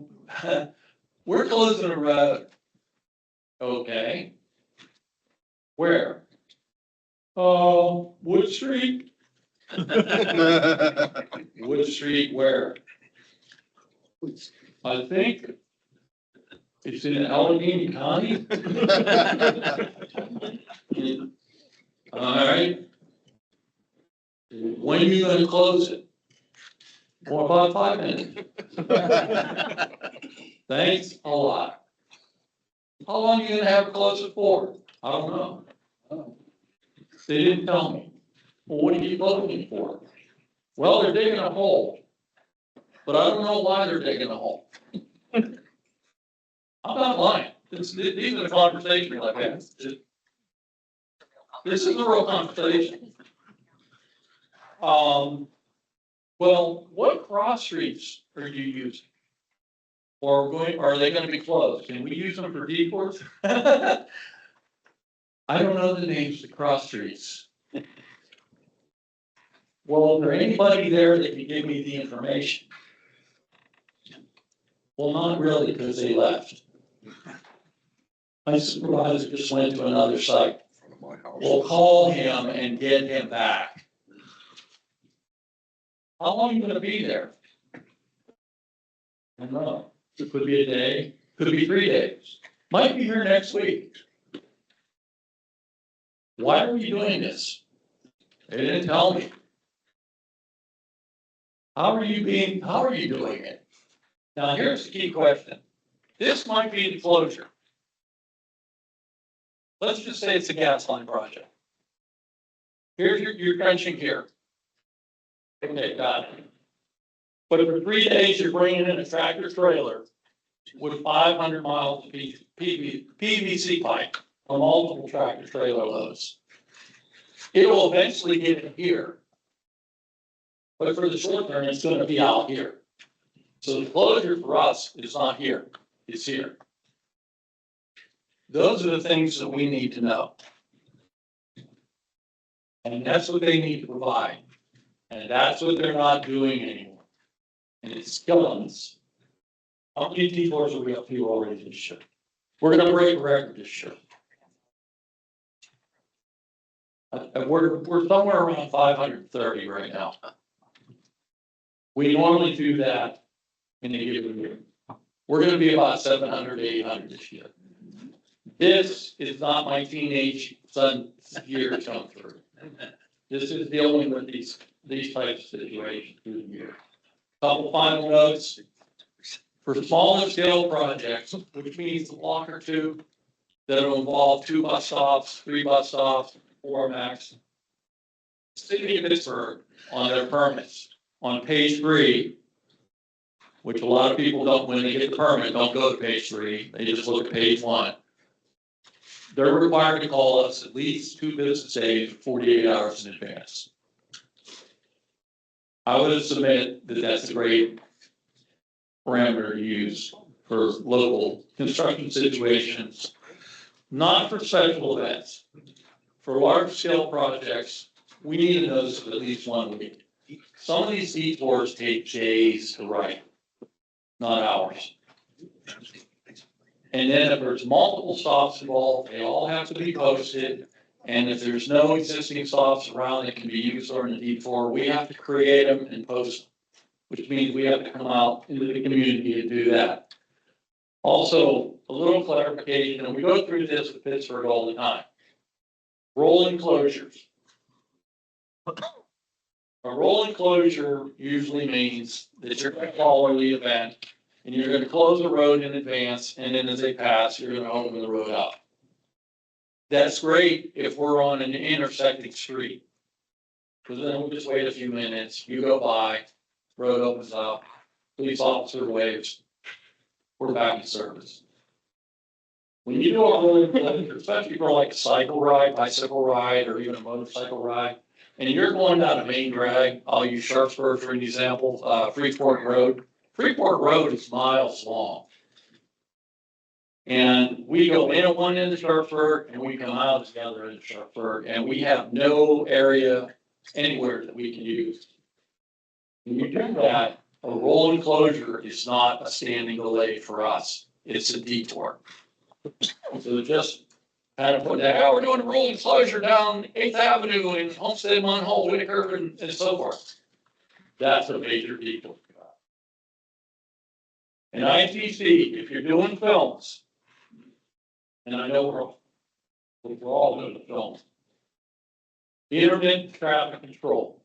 closing the road. Okay. Where? Wood Street. Wood Street where? I think it's in Allegheny County. All right. When are you going to close it? Well, about 5 minutes. Thanks a lot. How long are you going to have it closed it for? I don't know. They didn't tell me. Well, what are you closing for? Well, they're digging a hole. But I don't know why they're digging a hole. I'm not lying. These are the conversations I've had. This is a real conversation. Well, what cross streets are you using? Or are they going to be closed? Can we use them for detours? I don't know the names of the cross streets. Well, is there anybody there that can give me the information? Well, not really, because they left. My supervisor just went to another site. We'll call him and get him back. How long are you going to be there? I don't know. It could be a day, could be 3 days. Might be here next week. Why are you doing this? They didn't tell me. How are you doing it? Now, here's the key question. This might be the closure. Let's just say it's a gas line project. Here's your trenching here. Okay, got it. But for 3 days, you're bringing in a tractor trailer with 500 miles of PVC pipe on multiple tractor trailer loads. It will eventually get in here. But for the short term, it's gonna be out here. So the closure for us is not here, it's here. Those are the things that we need to know. And that's what they need to provide. And that's what they're not doing anymore. And it's killing us. How many detours are we up to already this year? We're gonna break a record this year. We're somewhere around 530 right now. We normally do that in a given year. We're gonna be about 700 to 800 this year. This is not my teenage son's year to come through. This is dealing with these types of situations through the year. Couple final notes. For smaller scale projects, which means a block or two that'll involve 2 bus stops, 3 bus stops, 4 max. City of Pittsburgh on their permits, on page 3, which a lot of people don't, when they get the permit, don't go to page 3, they just look at page 1. They're required to call us at least 2 business days, 48 hours in advance. I would submit that that's a great parameter to use for local construction situations, not for special events. For large scale projects, we need a notice of at least 1 week. Some of these detours take days to write, not hours. And then if there's multiple stops involved, they all have to be posted. And if there's no existing stops around that can be used during the detour, we have to create them and post them, which means we have to come out into the community to do that. Also, a little clarification, and we go through this with Pittsburgh all the time. Rolling closures. A rolling closure usually means that you're going to follow the event and you're going to close the road in advance, and then as they pass, you're going to open the road up. That's great if we're on an intersecting street. Because then we'll just wait a few minutes, you go by, road opens up, police officer waves, we're back in service. When you do a rolling closure, especially for like a cycle ride, bicycle ride, or even a motorcycle ride, and you're going down a main drag, I'll use Sharpsburg for an example, Freeport Road. Freeport Road is miles long. And we go in at one end of Sharpsburg and we come out at the other end of Sharpsburg, and we have no area anywhere that we can use. When you do that, a rolling closure is not a standing delay for us. It's a detour. So just kind of put that, oh, we're doing a rolling closure down 8th Avenue and Homestead, Monhall, Whitaker, and so forth. That's a major detour. And ITC, if you're doing films, and I know we're all doing the films, intermittent traffic control,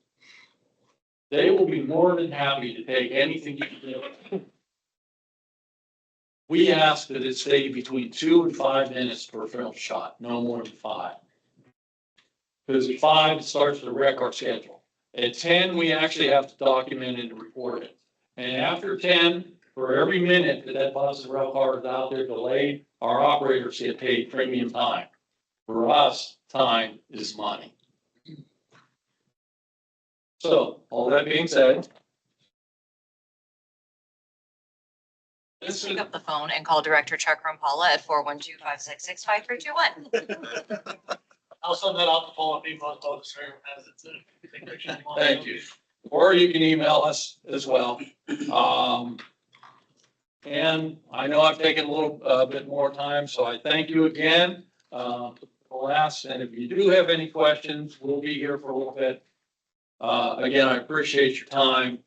they will be more than happy to take anything you can do. We ask that it stay between 2 and 5 minutes per film shot, no more than 5. Because at 5, it starts to wreck our schedule. At 10, we actually have to document it and report it. And after 10, for every minute that bus and rail car is out there delayed, our operators get paid premium time. For us, time is money. So, all that being said, Let's pick up the phone and call Director Chuck Rumpala at 412-566-5321. I'll send that out to Paul if he wants to as it's a. thank you. Or you can email us as well. And I know I've taken a little bit more time, so I thank you again. And if you do have any questions, we'll be here for a little bit. Again, I appreciate your time.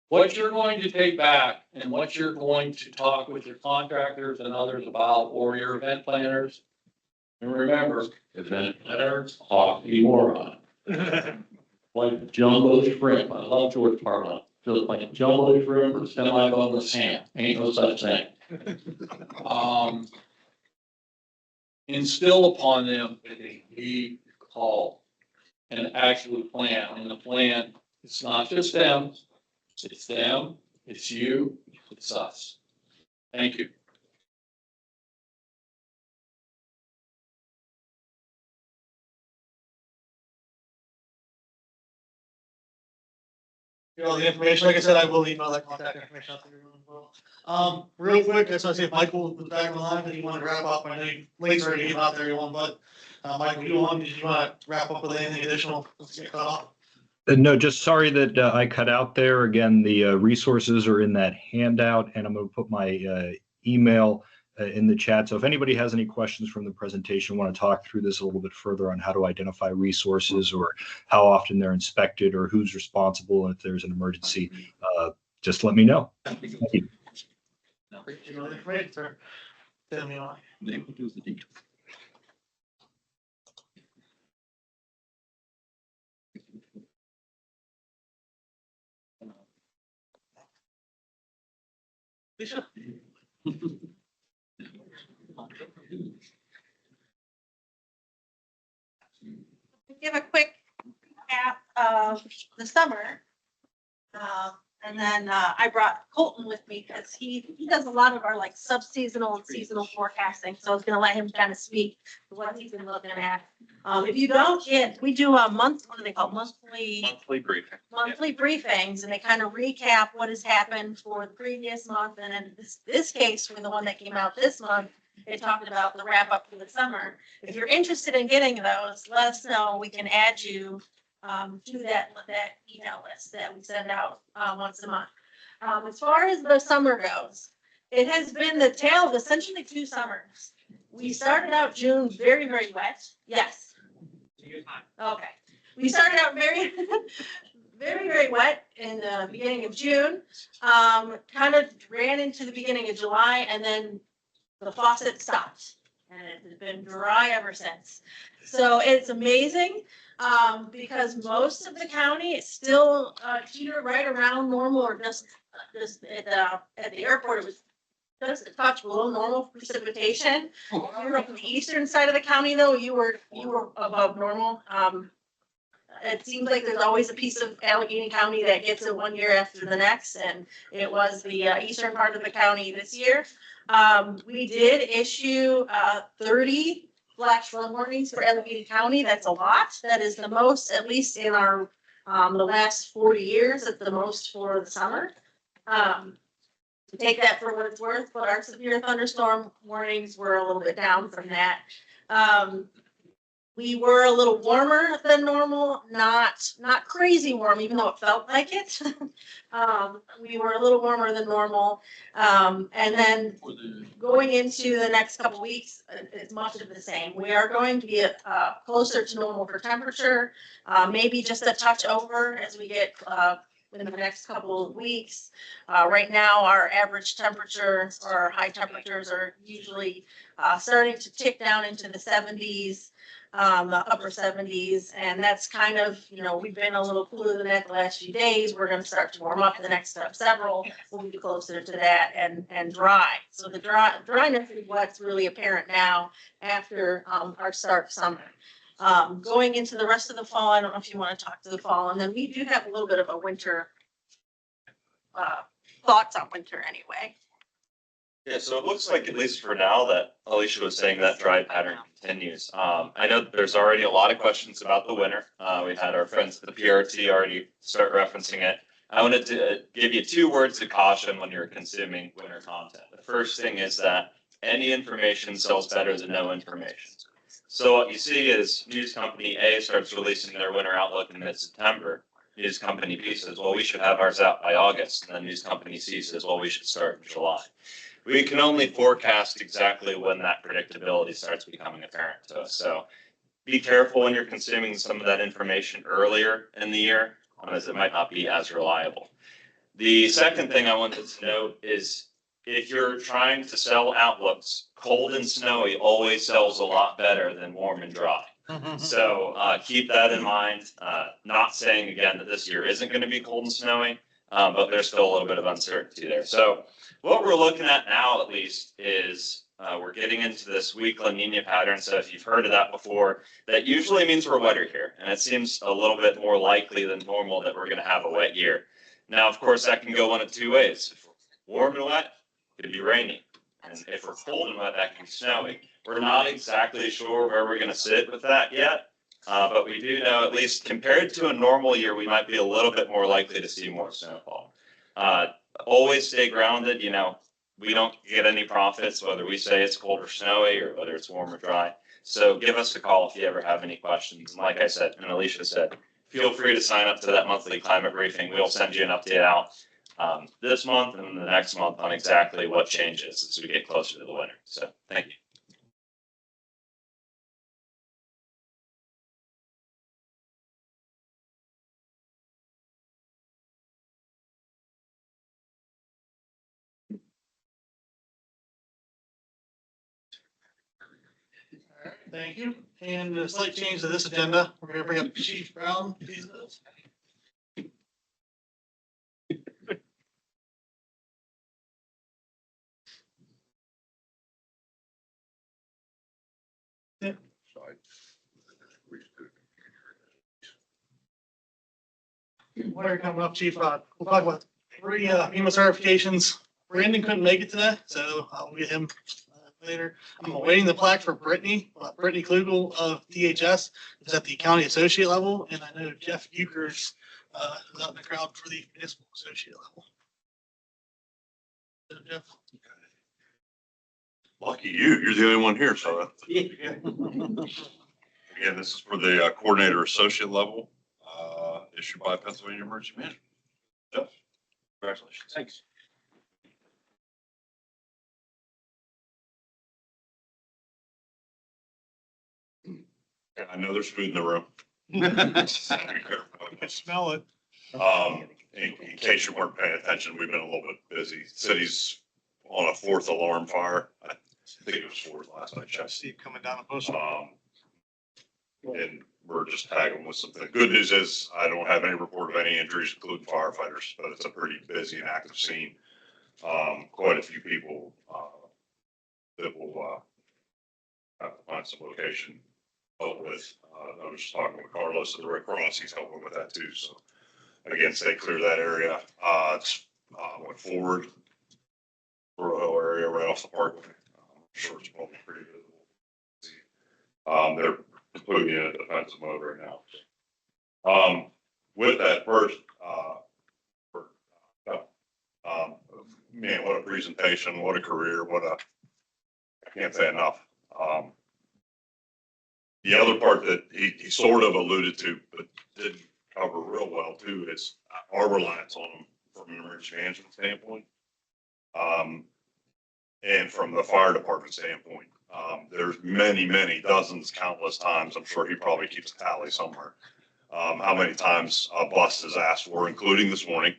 What you're going to take back and what you're going to talk with your contractors and others about, or your event planners. And remember, event planners are the moron. Like jumbo shrimp. I love George Parlin. Just like a jumbo shrimp or semi-boneless ham. Ain't no such thing. Instill upon them that they need to call and actually plan. And the plan, it's not just them. It's them, it's you, it's us. Thank you. You know, the information, like I said, I will email that contact information out to everyone as well. Real quick, I just want to see if Michael was back on the line, and you want to wrap up. I know links already came out there, everyone, but, Michael, did you want to wrap up with anything additional? Let's get cut off. No, just sorry that I cut out there. Again, the resources are in that handout, and I'm going to put my email in the chat. So if anybody has any questions from the presentation, want to talk through this a little bit further on how to identify resources or how often they're inspected or who's responsible if there's an emergency, just let me know. Thank you. Appreciate all the information, sir. Send me on. Lisa? Give a quick recap of the summer. And then I brought Colton with me because he does a lot of our like sub-seasonal and seasonal forecasting. So I was gonna let him kind of speak to what he's been looking at. If you don't get, we do a month, what do they call it? Monthly briefing. Monthly briefings, and they kind of recap what has happened for the previous month. And in this case, for the one that came out this month, it talked about the wrap up for the summer. If you're interested in getting those, let us know. We can add you to that email list that we send out once a month. As far as the summer goes, it has been the tale of essentially 2 summers. We started out June very, very wet. Yes. Okay. We started out very, very, very wet in the beginning of June. Kind of ran into the beginning of July, and then the faucet stopped, and it has been dry ever since. So it's amazing. Because most of the county is still either right around normal or just at the airport, it was just a touch below normal precipitation. You were up on the eastern side of the county though, you were above normal. It seems like there's always a piece of Allegheny County that gets it one year after the next, and it was the eastern part of the county this year. We did issue 30 flash flood warnings for Allegheny County. That's a lot. That is the most, at least in our the last 40 years, it's the most for the summer. Take that for what it's worth, but our severe thunderstorm warnings were a little bit down from that. We were a little warmer than normal, not crazy warm, even though it felt like it. We were a little warmer than normal. And then going into the next couple weeks, it's much of the same. We are going to be closer to normal for temperature, maybe just a touch over as we get in the next couple of weeks. Right now, our average temperature or our high temperatures are usually starting to tick down into the 70s. The upper 70s, and that's kind of, we've been a little cooler than that the last few days. We're going to start to warm up the next several. We'll be closer to that and dry. So the dryness is what's really apparent now after our start of summer. Going into the rest of the fall, I don't know if you want to talk to the fall, and then we do have a little bit of a winter thoughts on winter anyway. Yeah, so it looks like, at least for now, that Alicia was saying that dry pattern continues. I know that there's already a lot of questions about the winter. We've had our friends at the PRT already start referencing it. I wanted to give you 2 words of caution when you're consuming winter content. The first thing is that any information sells better than no information. So what you see is news company A starts releasing their winter outlook in mid-September. News company B says, well, we should have ours out by August. And then news company C says, well, we should start in July. We can only forecast exactly when that predictability starts becoming apparent to us. So be careful when you're consuming some of that information earlier in the year, as it might not be as reliable. The second thing I wanted to note is if you're trying to sell outlooks, cold and snowy always sells a lot better than warm and dry. So keep that in mind. Not saying again that this year isn't going to be cold and snowy, but there's still a little bit of uncertainty there. So what we're looking at now, at least, is we're getting into this weak La Nina pattern. So if you've heard of that before, that usually means we're wetter here. And it seems a little bit more likely than normal that we're going to have a wet year. Now, of course, that can go one of 2 ways. If we're warm and wet, it could be rainy. And if we're cold and wet, that can be snowy. We're not exactly sure where we're going to sit with that yet. But we do know, at least compared to a normal year, we might be a little bit more likely to see more snowfall. Always stay grounded, you know, we don't get any profits, whether we say it's cold or snowy or whether it's warm or dry. So give us a call if you ever have any questions. And like I said, and Alicia said, feel free to sign up to that monthly climate briefing. We'll send you an update out this month and the next month on exactly what changes as we get closer to the winter. So thank you. Thank you. And a slight change to this agenda, we're gonna bring up Chief Brown. What are coming up, Chief? We'll talk about 3 FEMA certifications. Brandon couldn't make it today, so I'll get him later. I'm awaiting the plaque for Brittany Klugel of DHS, who's at the county associate level, and I know Jeff Ukers is out in the crowd for the municipal associate level. So, Jeff. Lucky you, you're the only one here, so. Yeah. Again, this is for the coordinator associate level, issued by Pennsylvania Emergency Management. Jeff, congratulations. Thanks. I know there's food in the room. I smell it. In case you weren't paying attention, we've been a little bit busy. City's on a 4th alarm fire. I think it was 4th last night. I see it coming down a bush. And we're just tagging with something. Good news is I don't have any report of any injuries, including firefighters, but it's a pretty busy and active scene. Quite a few people that will have to find some location to help with. I was just talking with Carlos at the Red Cross. He's helping with that too. So again, stay clear of that area. It's went forward Royal area right off the parkway. I'm sure it's probably pretty visible. They're including a defensive mode right now. With that first, man, what a presentation, what a career, I can't say enough. The other part that he sort of alluded to, but didn't cover real well too, is our reliance on him from an emergency management standpoint. And from the fire department standpoint. There's many dozens, countless times, I'm sure he probably keeps a tally somewhere, how many times a bus is asked for, including this morning,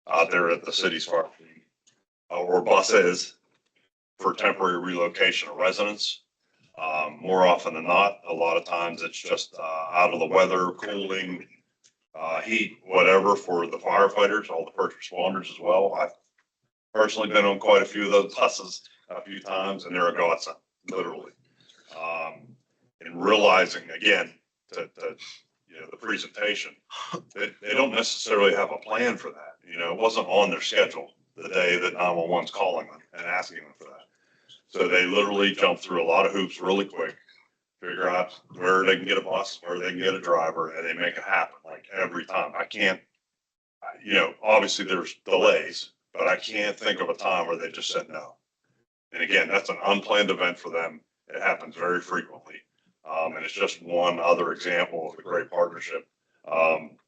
out there at the city's fire, or buses for temporary relocation of residents. More often than not, a lot of times it's just out of the weather, cooling, heat, whatever, for the firefighters, all the first responders as well. I've personally been on quite a few of those buses a few times, and they're a godsend, literally. And realizing again that you know, the presentation, they don't necessarily have a plan for that. You know, it wasn't on their schedule the day that 911's calling them and asking them for that. So they literally jump through a lot of hoops really quick, figure out where they can get a bus, where they can get a driver, and they make it happen like every time. I can't, you know, obviously there's delays, but I can't think of a time where they just said no. And again, that's an unplanned event for them. It happens very frequently. And it's just one other example of the great partnership,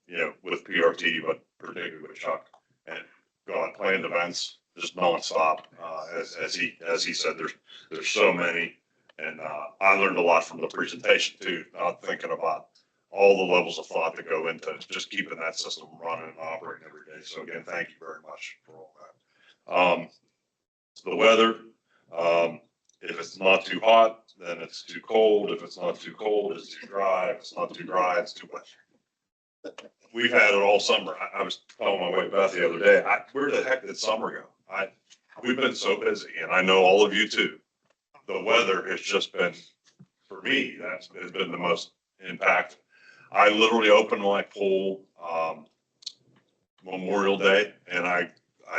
you know, with PRT, but particularly with Chuck. And go on planned events, just nonstop. As he said, there's so many. And I learned a lot from the presentation too, not thinking about all the levels of thought that go into just keeping that system running and operating every day. So again, thank you very much for all that. The weather, if it's not too hot, then it's too cold. If it's not too cold, it's too dry. If it's not too dry, it's too wet. We've had it all summer. I was telling my wife Beth the other day, where the heck did summer go? We've been so busy, and I know all of you too. The weather has just been, for me, has been the most impactful. I literally opened my pool Memorial Day, and I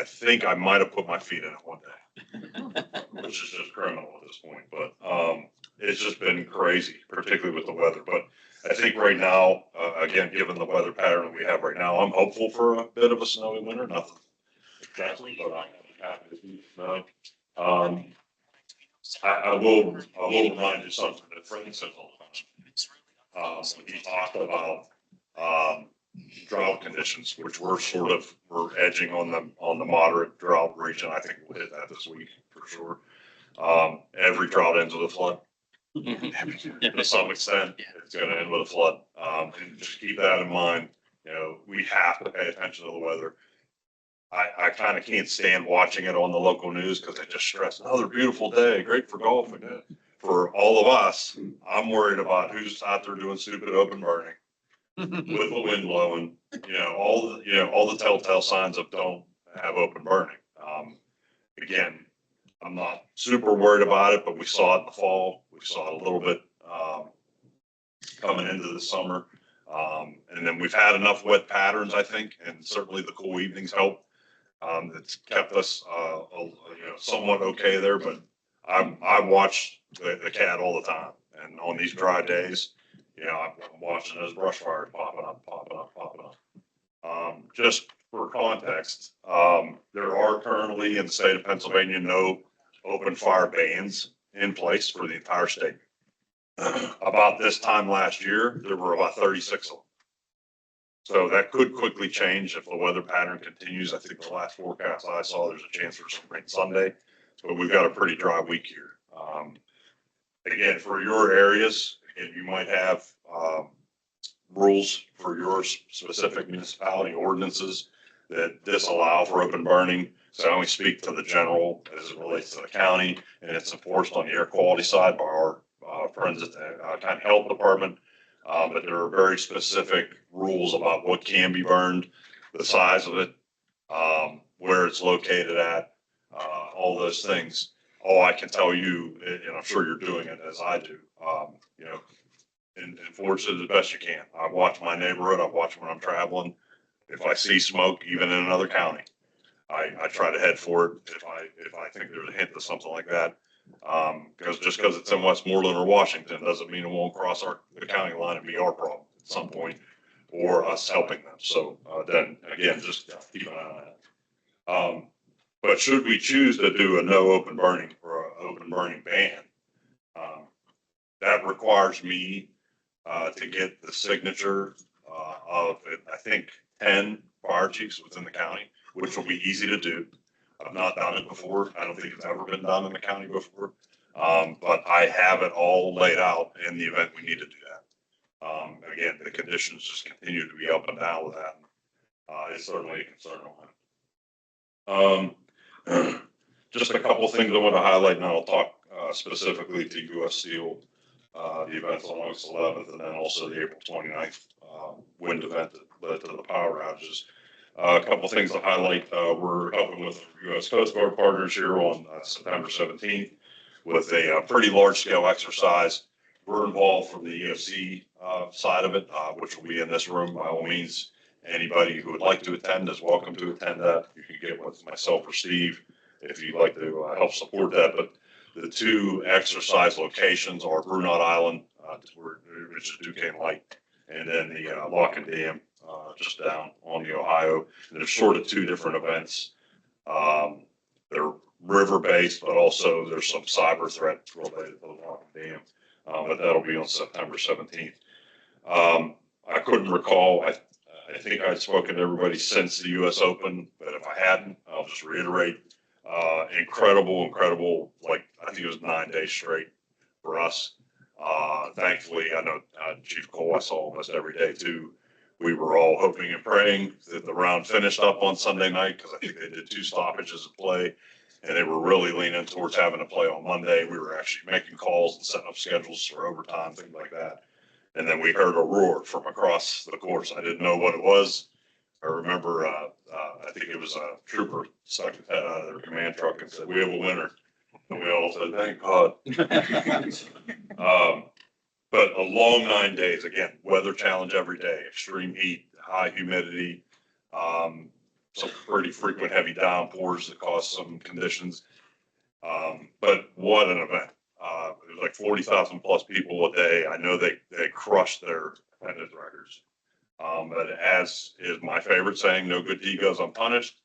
think I might have put my feet in it one day, which is just criminal at this point. But it's just been crazy, particularly with the weather. But I think right now, again, given the weather pattern we have right now, I'm hopeful for a bit of a snowy winter. Nothing exactly, but I'm happy to see snow. I will remind you something that Frank says all the time. When he talked about drought conditions, which we're edging on the moderate drought region. I think we'll hit that this week for sure. Every drought ends with a flood. To some extent, it's going to end with a flood. And just keep that in mind. You know, we have to pay attention to the weather. I kind of can't stand watching it on the local news because they just stress another beautiful day, great for golfing. For all of us, I'm worried about who's out there doing stupid open burning with the wind blowing. All the telltale signs of don't have open burning. Again, I'm not super worried about it, but we saw it in the fall. We saw it a little bit coming into the summer. And then we've had enough wet patterns, I think, and certainly the cool evenings help. It's kept us, somewhat okay there, but I watch the cat all the time. And on these dry days, I'm watching those brush fires popping up. Just for context, there are currently in the state of Pennsylvania no open fire bans in place for the entire state. About this time last year, there were about 36 of them. So that could quickly change if the weather pattern continues. I think the last forecast I saw, there's a chance for some rain Sunday, but we've got a pretty dry week here. Again, for your areas, and you might have rules for your specific municipality ordinances that disallow for open burning. So I only speak to the general as it relates to the county, and it's enforced on the air quality side by our friends at the county health department. But there are very specific rules about what can be burned, the size of it, where it's located at, all those things. All I can tell you, and I'm sure you're doing it as I do, enforce it as best you can. I watch my neighborhood. I watch when I'm traveling. If I see smoke, even in another county, I try to head for it if I think there's a hint of something like that. Because just because it's in Westmoreland or Washington doesn't mean it won't cross the county line and be our problem at some point, or us helping them. So then again, just keep an eye on that. But should we choose to do a no open burning or an open burning ban, that requires me to get the signature of, I think, 10 fire chiefs within the county, which will be easy to do. I've not done it before. I don't think it's ever been done in the county before. But I have it all laid out in the event we need to do that. Again, the conditions just continue to be up and down with that. It's certainly a concern on that. Just a couple things I want to highlight, and I'll talk specifically to U.S. Steel, the events on August 11th, and then also the April 29th wind event that led to the power outages. A couple things to highlight. We're helping with U.S. Coast Guard partners here on September 17th with a pretty large scale exercise. We're involved from the EMC side of it, which will be in this room. By all means, anybody who would like to attend is welcome to attend that. You can get with myself or Steve if you'd like to help support that. But the two exercise locations are Brunot Island, which is Duquesne Light, and then the Lock and Dam, just down on the Ohio. And there's sort of two different events. They're river-based, but also there's some cyber threats related to the Lock and Dam. But that'll be on September 17th. I couldn't recall. I think I'd spoken to everybody since the U.S. Open, but if I hadn't, I'll just reiterate. Incredible, like I think it was 9 days straight for us. Thankfully, I know Chief Cole, I saw almost every day too. We were all hoping and praying that the round finished up on Sunday night because I think they did 2 stoppages of play, and they were really leaning towards having to play on Monday. We were actually making calls and setting up schedules for overtime, things like that. And then we heard a roar from across the course. I didn't know what it was. I remember, I think it was a trooper stuck his head out of their command truck and said, "We have a winner." And we all said, "Thank God." But a long 9 days, again, weather challenge every day, extreme heat, high humidity, some pretty frequent heavy downpours that caused some conditions. But what an event. it was like 40,000 plus people a day. I know they crushed their attendance records. But as is my favorite saying, no good deed goes unpunished.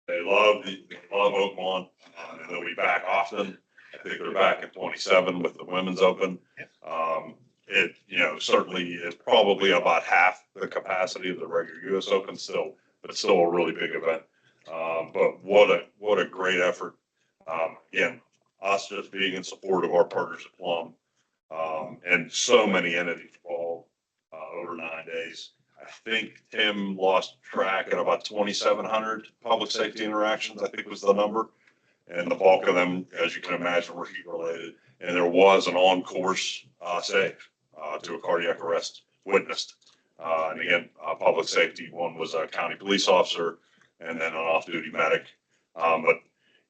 They love Oakmont, and they'll be back often. I think they're back at 27 with the women's open. It, certainly is probably about half the capacity of the regular US Open still, but still a really big event. But what a great effort. Again, us just being in support of our partners at Plum, and so many entities involved, over 9 days. I think Tim lost track at about 2,700 public safety interactions, I think was the number. And the bulk of them, as you can imagine, were heat related. And there was an on-course save to a cardiac arrest witnessed. And again, public safety, one was a county police officer and then an off-duty medic. But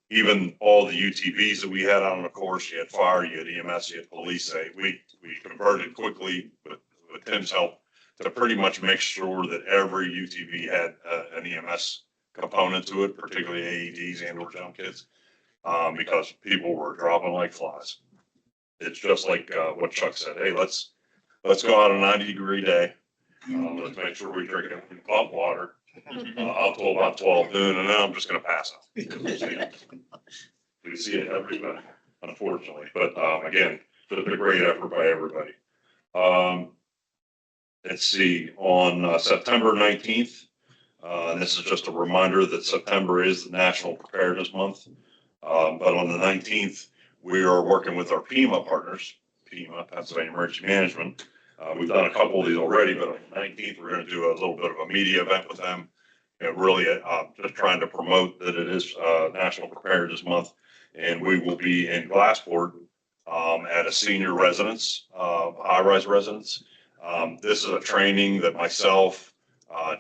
even all the UTVs that we had out on the course, you had fire, you had EMS, you had police. We converted quickly with Tim's help to pretty much make sure that every UTV had an EMS component to it, particularly AEDs and or jump kits, because people were dropping like flies. It's just like what Chuck said. Hey, let's go out on a 90-degree day. Let's make sure we drink pump water up till about 12 noon, and then I'm just going to pass out. We see it everywhere, unfortunately. But again, it's a great effort by everybody. Let's see, on September 19th, and this is just a reminder that September is the National Preparedness Month. But on the 19th, we are working with our PEMA partners, PEMA, Pennsylvania Emergency Management. We've done a couple of these already, but on the 19th, we're going to do a little bit of a media event with them. Really just trying to promote that it is National Preparedness Month. And we will be in Glassport at a senior residence, high-rise residence. This is a training that myself,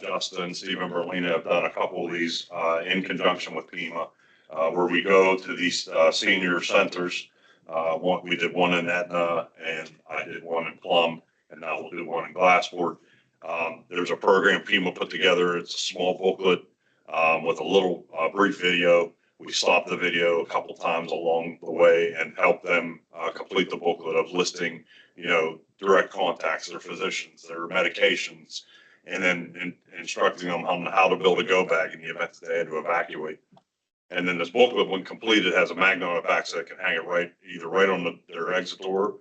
Justin, Stephen Berlina have done a couple of these in conjunction with PEMA, where we go to these senior centers. We did one in Etna, and I did one in Plum, and now we'll do one in Glassport. There's a program PEMA put together. It's a small booklet with a little brief video. We stopped the video a couple times along the way and helped them complete the booklet of listing, direct contacts, their physicians, their medications, and then instructing them on how to build a go bag in the event that they had to evacuate. And then this booklet, when completed, has a magnet on the back so they can hang it either right on their exit door,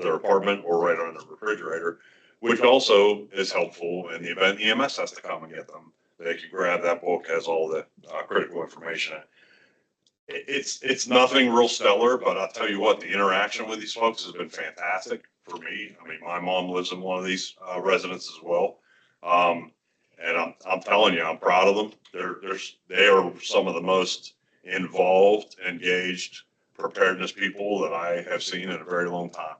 their apartment, or right on the refrigerator, which also is helpful in the event EMS has to come and get them. They can grab that book, has all the critical information in it. It's nothing real stellar, but I'll tell you what, the interaction with these folks has been fantastic for me. I mean, my mom lives in one of these residences as well. And I'm telling you, I'm proud of them. They are some of the most involved, engaged preparedness people that I have seen in a very long time.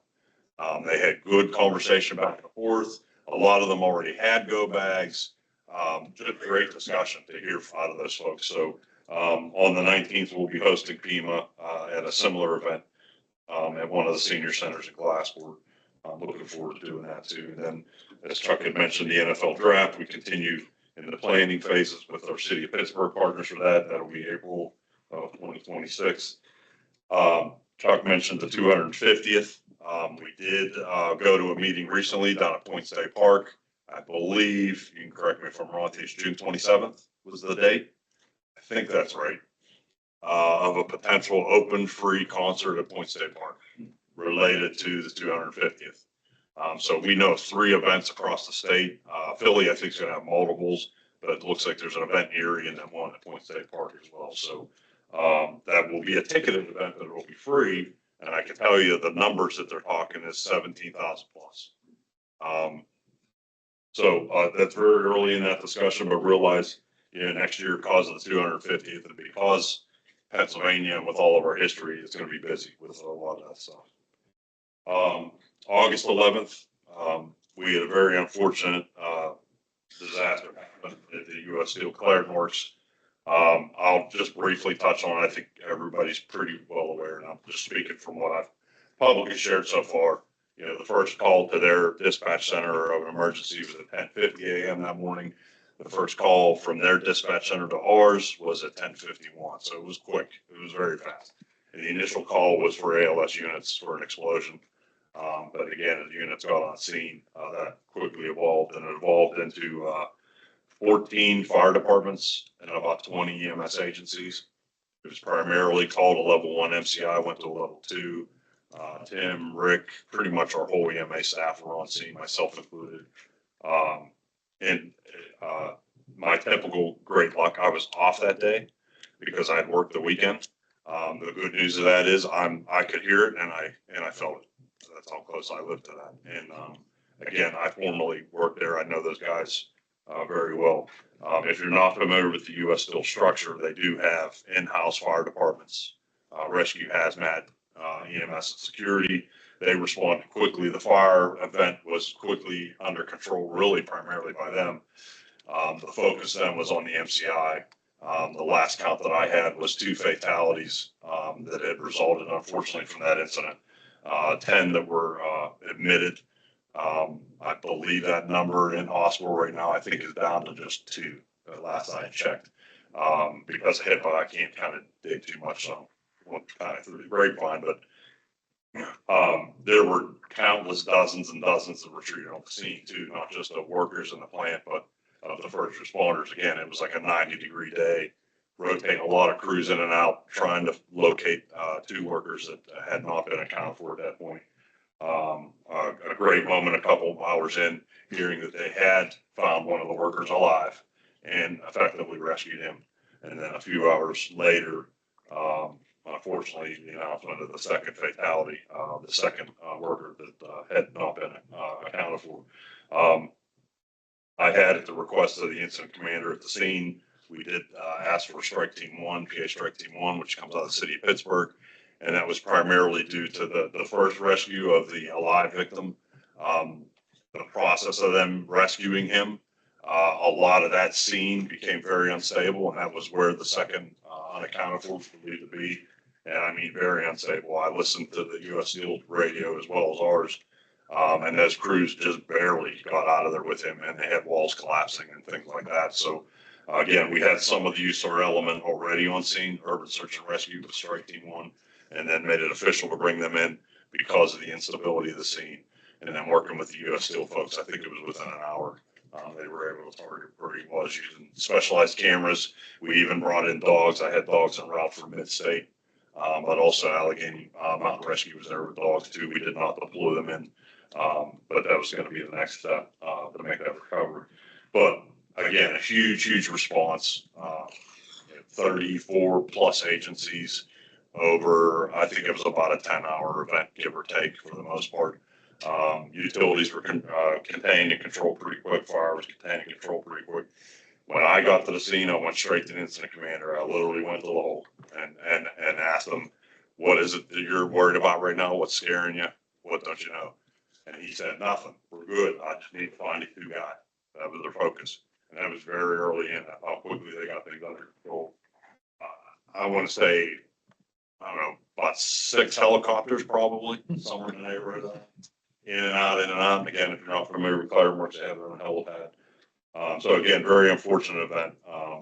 They had good conversation back and forth. A lot of them already had go bags. Just a great discussion to hear out of those folks. So on the 19th, we'll be hosting PEMA at a similar event at one of the senior centers in Glassport. I'm looking forward to doing that too. And then, as Chuck had mentioned, the NFL draft, we continue in the planning phases with our City of Pittsburgh partners for that. That'll be April of 2026. Chuck mentioned the 250th. We did go to a meeting recently down at Point State Park. I believe, you can correct me if I'm wrong, it's June 27th was the date. I think that's right. Of a potential open free concert at Point State Park related to the 250th. So we know 3 events across the state. Philly, I think, is going to have multiples, but it looks like there's an event in Erie and then one at Point State Park as well. So that will be a ticketed event, but it will be free. And I can tell you the numbers that they're talking is 17,000 plus. So that's very early in that discussion, but realize, next year, because of the 250th, and because Pennsylvania, with all of our history, is going to be busy with a lot of that stuff. August 11th, we had a very unfortunate disaster happen at the U.S. Steel Clarendon Works. I'll just briefly touch on it. I think everybody's pretty well aware, and I'm just speaking from what I've publicly shared so far. The first call to their dispatch center of an emergency was at 10:50 a.m. that morning. The first call from their dispatch center to ours was at 10:51. So it was quick. It was very fast. And the initial call was for ALS units for an explosion. But again, as units got on scene, that quickly evolved, and it evolved into 14 fire departments and about 20 EMS agencies. It was primarily called a level 1 MCI, went to a level 2. Tim, Rick, pretty much our whole EMA staff were on scene, myself included. And my typical great luck, I was off that day because I had worked the weekend. The good news of that is I could hear it and I felt it. That's how close I lived to that. And again, I formerly worked there. I know those guys very well. If you're not familiar with the U.S. Steel structure, they do have in-house fire departments, rescue, hazmat, EMS, and security. They responded quickly. The fire event was quickly under control, really primarily by them. The focus then was on the MCI. The last count that I had was 2 fatalities that had resulted, unfortunately, from that incident. 10 that were admitted. I believe that number in hospital right now, I think, is down to just 2, last I checked. Because of HIPAA, I can't kind of dig too much on kind of through the grapevine, but there were countless dozens and dozens that were treated on the scene too, not just of workers in the plant, but of the first responders. Again, it was like a 90-degree day, rotating a lot of crews in and out, trying to locate 2 workers that had not been accounted for at that point. A great moment a couple of hours in, hearing that they had found one of the workers alive and effectively rescued him. And then a few hours later, unfortunately, the announcement of the second fatality, the second worker that had not been accounted for. I had, at the request of the incident commander at the scene, we did ask for Strike Team 1, PA Strike Team 1, which comes out of the city of Pittsburgh. And that was primarily due to the first rescue of the alive victim. The process of them rescuing him, a lot of that scene became very unstable, and that was where the second unaccounted for was believed to be. And I mean, very unstable. I listened to the U.S. Steel radio as well as ours, and those crews just barely got out of there with him, and they had walls collapsing and things like that. So again, we had some of the use of our element already on scene, urban search and rescue with Strike Team 1, and then made it official to bring them in because of the instability of the scene. And then working with the U.S. Steel folks, I think it was within an hour, they were able to target where he was using specialized cameras. We even brought in dogs. I had dogs en route from mid-state, but also Allegheny Mountain Rescue was there with dogs too. We did not deploy them in, but that was going to be the next step to make that recovery. But again, a huge response. 34 plus agencies over, I think it was about a 10-hour event, give or take, for the most part. Utilities were contained and controlled pretty quick. Fire was contained and controlled pretty quick. When I got to the scene, I went straight to the incident commander. I literally went to the hole and asked him, what is it that you're worried about right now? What's scaring you? What don't you know? And he said, nothing. We're good. I just need to find a 2 guy. That was their focus. And that was very early in how quickly they got things under control. I want to say, I don't know, about 6 helicopters probably, somewhere in the neighborhood of that. In and out. And again, if you're not familiar with fireworks, they have their own helipad. So again, very unfortunate event,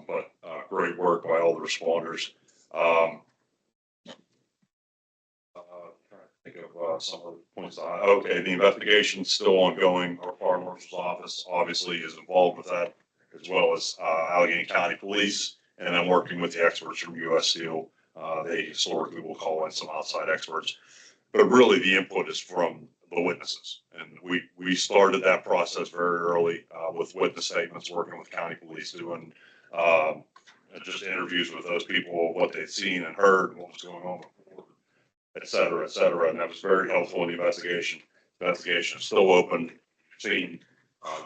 but great work by all the responders. Trying to think of some of the points. Okay, the investigation's still ongoing. Our fire marshal's office obviously is involved with that, as well as Allegheny County Police, and then working with the experts from U.S. Steel. They historically will call in some outside experts, but really the input is from the witnesses. And we started that process very early with witness statements, working with county police, doing just interviews with those people, what they'd seen and heard, what was going on before, et cetera, et cetera. And that was very helpful in the investigation. Investigation is still open. Seen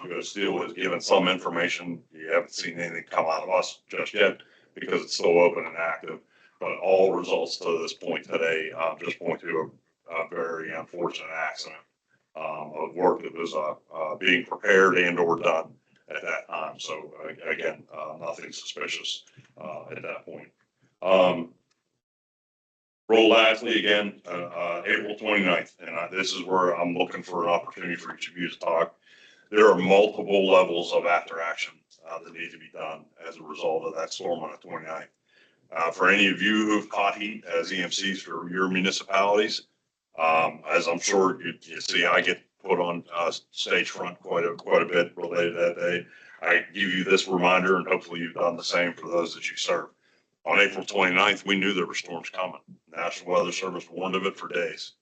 U.S. Steel has given some information. You haven't seen anything come out of us just yet because it's still open and active. But all results to this point today just point to a very unfortunate accident of work that was being prepared and or done at that time. So again, nothing suspicious at that point. Real lastly, again, April 29th, and this is where I'm looking for an opportunity for each of you to talk. There are multiple levels of after action that need to be done as a result of that storm on the 29th. For any of you who've caught heat as EMCs for your municipalities, as I'm sure you see, I get put on stage front quite a bit related to that day. I give you this reminder, and hopefully you've done the same for those that you serve. On April 29th, we knew there were storms coming. National Weather Service warned of it for days.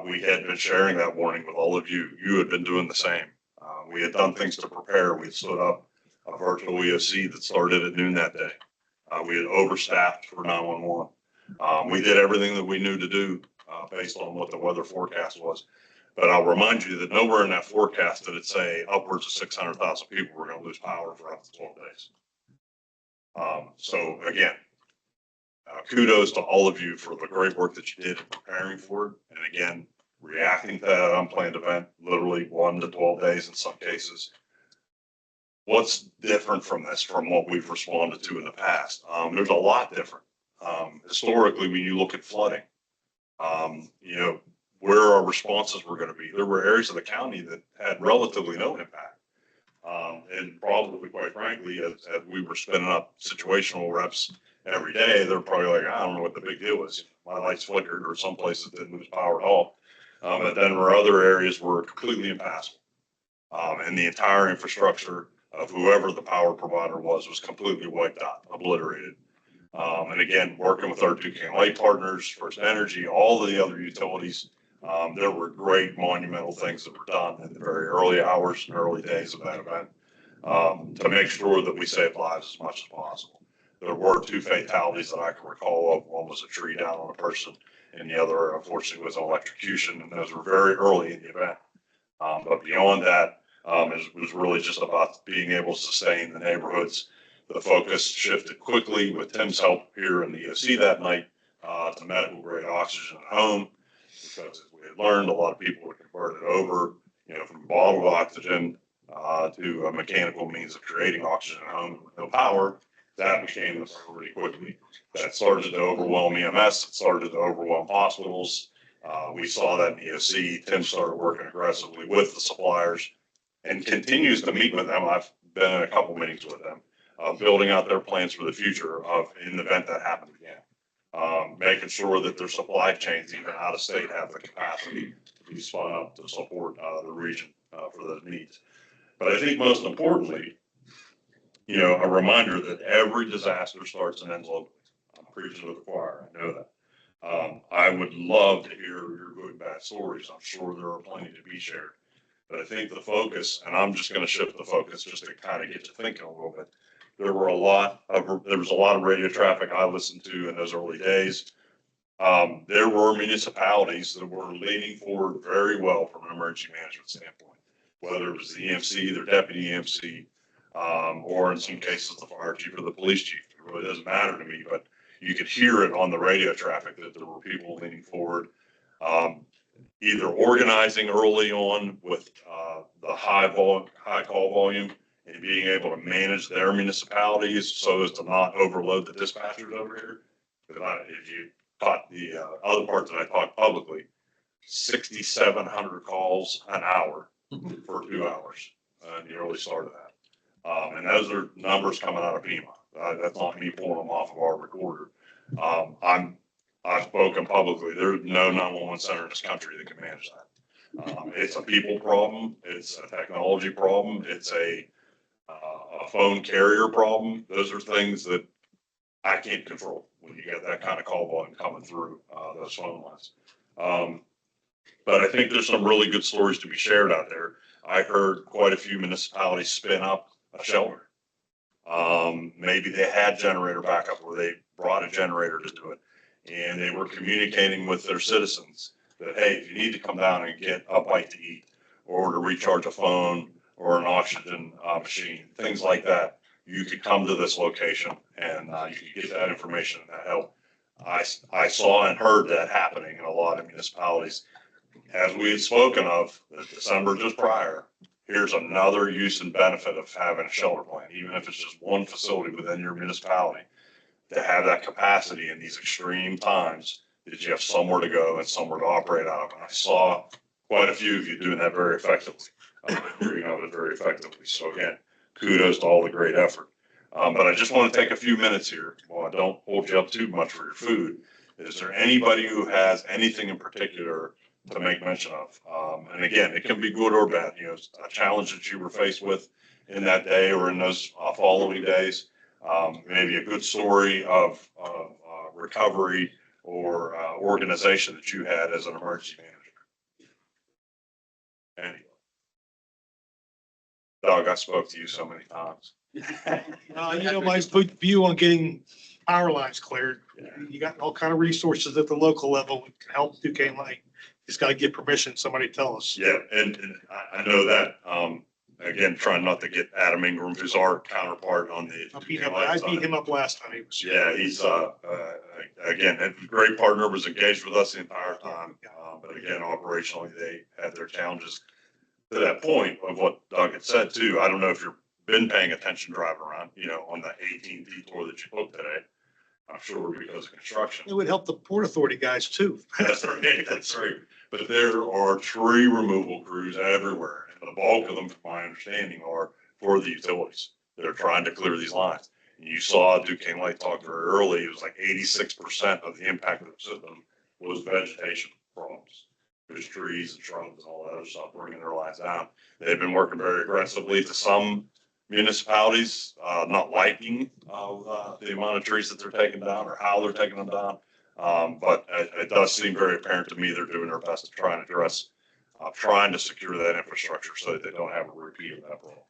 We had been sharing that warning with all of you. You had been doing the same. We had done things to prepare. We had stood up a virtual EOC that started at noon that day. We had overstaffed for 911. We did everything that we knew to do based on what the weather forecast was. But I'll remind you that nowhere in that forecast did it say upwards of 600,000 people were going to lose power for up to 12 days. So again, kudos to all of you for the great work that you did in preparing for it. And again, reacting to that unplanned event, literally 1 to 12 days in some cases. What's different from this, from what we've responded to in the past? There's a lot different. Historically, when you look at flooding, you know, where our responses were going to be, there were areas of the county that had relatively no impact. And probably, quite frankly, as we were spinning up situational reps every day, they're probably like, I don't know what the big deal is. My lights flickered, or some places didn't lose power at all. But then there were other areas were completely impassable. And the entire infrastructure of whoever the power provider was completely wiped out, obliterated. And again, working with our Duquesne Light partners, First Energy, all of the other utilities, there were great monumental things that were done in the very early hours and early days of that event to make sure that we saved lives as much as possible. There were 2 fatalities that I can recall of. One was a tree down on a person, and the other, unfortunately, was an electrocution, and those were very early in the event. But beyond that, it was really just about being able to sustain the neighborhoods. The focus shifted quickly with Tim's help here in the EOC that night to medical grade oxygen at home, because as we had learned, a lot of people were converted over, you know, from bottled oxygen to a mechanical means of creating oxygen at home with no power. That became the priority quickly. That started to overwhelm EMS. It started to overwhelm hospitals. We saw that in EOC. Tim started working aggressively with the suppliers and continues to meet with them. I've been in a couple meetings with them, building out their plans for the future of in the event that happened again. Making sure that their supply chains, even out of state, have the capacity to be spun up to support the region for those needs. But I think most importantly, you know, a reminder that every disaster starts and ends locally. I'm preaching to the choir, I know that. I would love to hear your good and bad stories. I'm sure there are plenty to be shared. But I think the focus, and I'm just going to shift the focus just to kind of get you thinking a little bit. There was a lot of radio traffic I listened to in those early days. There were municipalities that were leaning forward very well from an emergency management standpoint, whether it was the EMC, their deputy EMC, or in some cases the fire chief or the police chief. It really doesn't matter to me, but you could hear it on the radio traffic that there were people leaning forward, either organizing early on with the high call volume and being able to manage their municipalities so as to not overload the dispatchers over here. If you caught the other part that I talked publicly, 6,700 calls an hour for 2 hours in the early start of that. And those are numbers coming out of EMA. That's not me pulling them off of our recorder. I've spoken publicly. There's no 911 center in this country that can manage that. It's a people problem. It's a technology problem. It's a phone carrier problem. Those are things that I can't control when you get that kind of call volume coming through those phone lines. But I think there's some really good stories to be shared out there. I heard quite a few municipalities spin up a shelter. Maybe they had generator backup or they brought a generator to do it. And they were communicating with their citizens that, hey, if you need to come down and get a bite to eat or to recharge a phone or an oxygen machine, things like that, you could come to this location and you could get that information and that help. I saw and heard that happening in a lot of municipalities. As we had spoken of December just prior, here's another use and benefit of having a shelter plan, even if it's just one facility within your municipality, to have that capacity in these extreme times that you have somewhere to go and somewhere to operate out of. And I saw quite a few of you doing that very effectively, very effectively. So again, kudos to all the great effort. But I just want to take a few minutes here. Well, I don't hold you up too much for your food. Is there anybody who has anything in particular to make mention of? And again, it can be good or bad, you know, a challenge that you were faced with in that day or in those following days. Maybe a good story of recovery or organization that you had as an emergency manager. Anyway. Doug, I spoke to you so many times. My view on getting power lines cleared, you got all kind of resources at the local level to help Duquesne Light. Just got to get permission. Somebody tell us. Yeah, and I know that, again, trying not to get Adam Ingram, who's our counterpart on the. I beat him up last time. He was. Yeah, he's, again, a great partner, was engaged with us the entire time. But again, operationally, they had their challenges. To that point of what Doug had said too, I don't know if you've been paying attention driving around, you know, on the 18 detour that you booked today. I'm sure because of construction. It would help the Port Authority guys too. That's right, that's right. But there are tree removal crews everywhere. And the bulk of them, from my understanding, are for the utilities. They're trying to clear these lines. And you saw Duquesne Light talk very early. It was like 86% of the impact of the system was vegetation problems. There's trees and shrubs and all that other stuff bringing their lines down. They've been working very aggressively to some municipalities, not liking the amount of trees that they're taking down or how they're taking them down. But it does seem very apparent to me they're doing their best to try and address, trying to secure that infrastructure so that they don't have a repeat of that problem.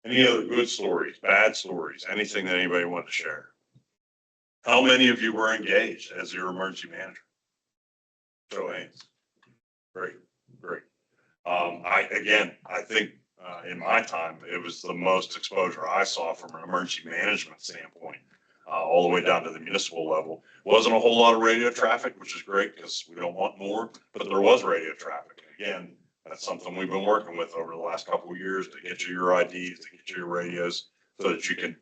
Any other good stories, bad stories, anything that anybody wanted to share? How many of you were engaged as your emergency manager? Show of hands. Great, great. I think in my time, it was the most exposure I saw from an emergency management standpoint, all the way down to the municipal level. Wasn't a whole lot of radio traffic, which is great because we don't want more, but there was radio traffic. Again, that's something we've been working with over the last couple of years to get you your IDs, to get you your radios so that you can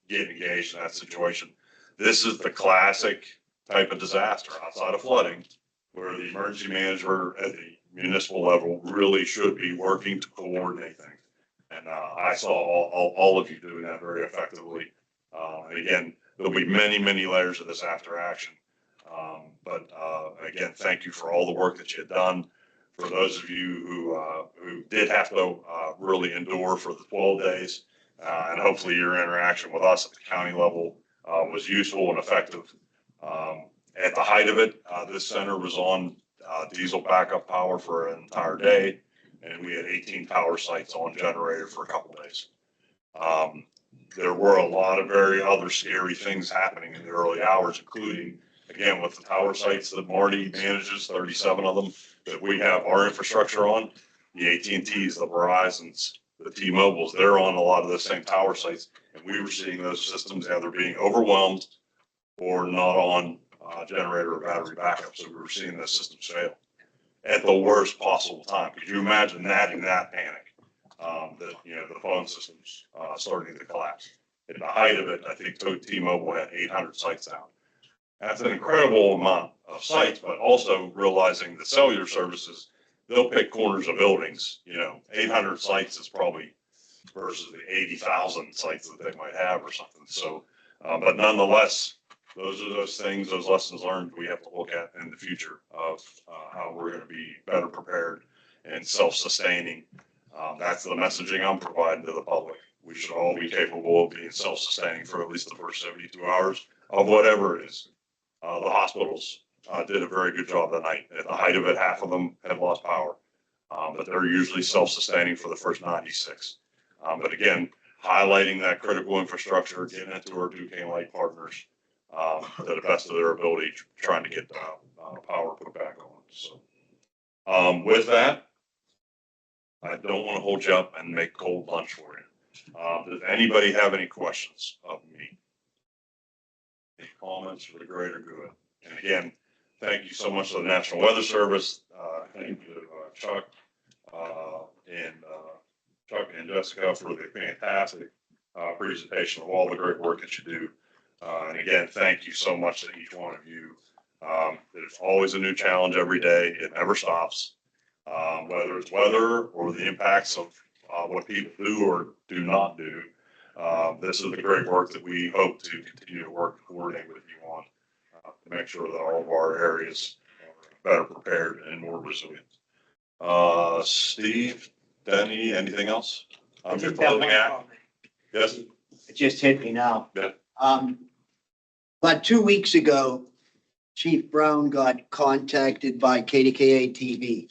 get engaged in that situation. This is the classic type of disaster outside of flooding, where the emergency manager at the municipal level really should be working to coordinate things. And I saw all of you doing that very effectively. And again, there'll be many, many layers of this after action. But again, thank you for all the work that you had done. For those of you who did have to really endure for the 12 days, and hopefully your interaction with us at the county level was useful and effective. At the height of it, this center was on diesel backup power for an entire day, and we had 18 power sites on generator for a couple days. There were a lot of very other scary things happening in the early hours, including, again, with the tower sites that Marty manages, 37 of them, that we have our infrastructure on, the AT&Ts, the Verizons, the T-Mobiles, they're on a lot of the same tower sites, and we were seeing those systems either being overwhelmed or not on generator or battery backup. So we were seeing those systems fail at the worst possible time. Could you imagine that in that panic? That, you know, the phone systems starting to collapse. At the height of it, I think T-Mobile had 800 sites down. That's an incredible amount of sites, but also realizing the cellular services, they'll pick corners of buildings. You know, 800 sites is probably versus the 80,000 sites that they might have or something. So, but nonetheless, those are those things, those lessons learned we have to look at in the future of how we're going to be better prepared and self-sustaining. That's the messaging I'm providing to the public. We should all be capable of being self-sustaining for at least the first 72 hours of whatever it is. The hospitals did a very good job that night. At the height of it, half of them had lost power, but they're usually self-sustaining for the first 96. But again, highlighting that critical infrastructure, getting it to our Duquesne Light partners to the best of their ability, trying to get power put back on. So with that, I don't want to hold you up and make cold lunch for you. Does anybody have any questions of me? Any comments for the greater good? And again, thank you so much to the National Weather Service. Thank you to Chuck and Jessica for the fantastic presentation of all the great work that you do. And again, thank you so much to each one of you. There's always a new challenge every day. It never stops. Whether it's weather or the impacts of what people do or do not do. This is the great work that we hope to continue to work and coordinate with you on, to make sure that all of our areas are better prepared and more resilient. Steve, Denny, anything else? Your closing act? Yes? It just hit me now. Yeah. About 2 weeks ago, Chief Brown got contacted by KDKA TV.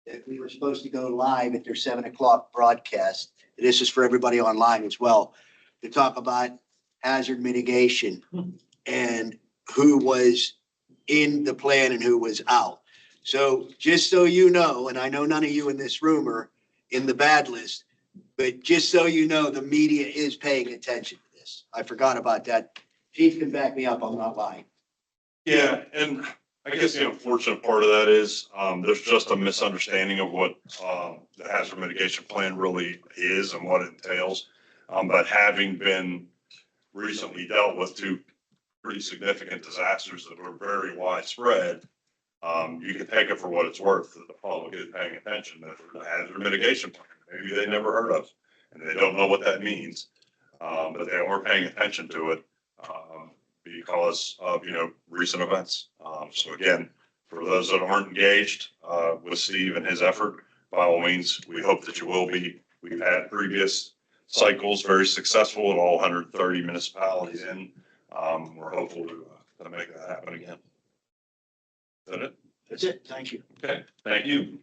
That we were supposed to go live at their 7 o'clock broadcast. This is for everybody online as well, to talk about hazard mitigation and who was in the plan and who was out. So just so you know, and I know none of you in this room are in the bad list, but just so you know, the media is paying attention to this. I forgot about that. Chief can back me up, I'm not lying. Yeah, and I guess the unfortunate part of that is, there's just a misunderstanding of what, the hazard mitigation plan really is and what it entails. But having been recently dealt with two pretty significant disasters that were very widespread, you can take it for what it's worth, that the public is paying attention, that the hazard mitigation plan, maybe they never heard of, and they don't know what that means. But they are paying attention to it, because of, recent events. So again, for those that aren't engaged, with Steve and his effort, by all means, we hope that you will be. We've had previous cycles very successful at all 130 municipalities in. We're hopeful to make that happen again. Is that it? That's it. Thank you. Okay, thank you.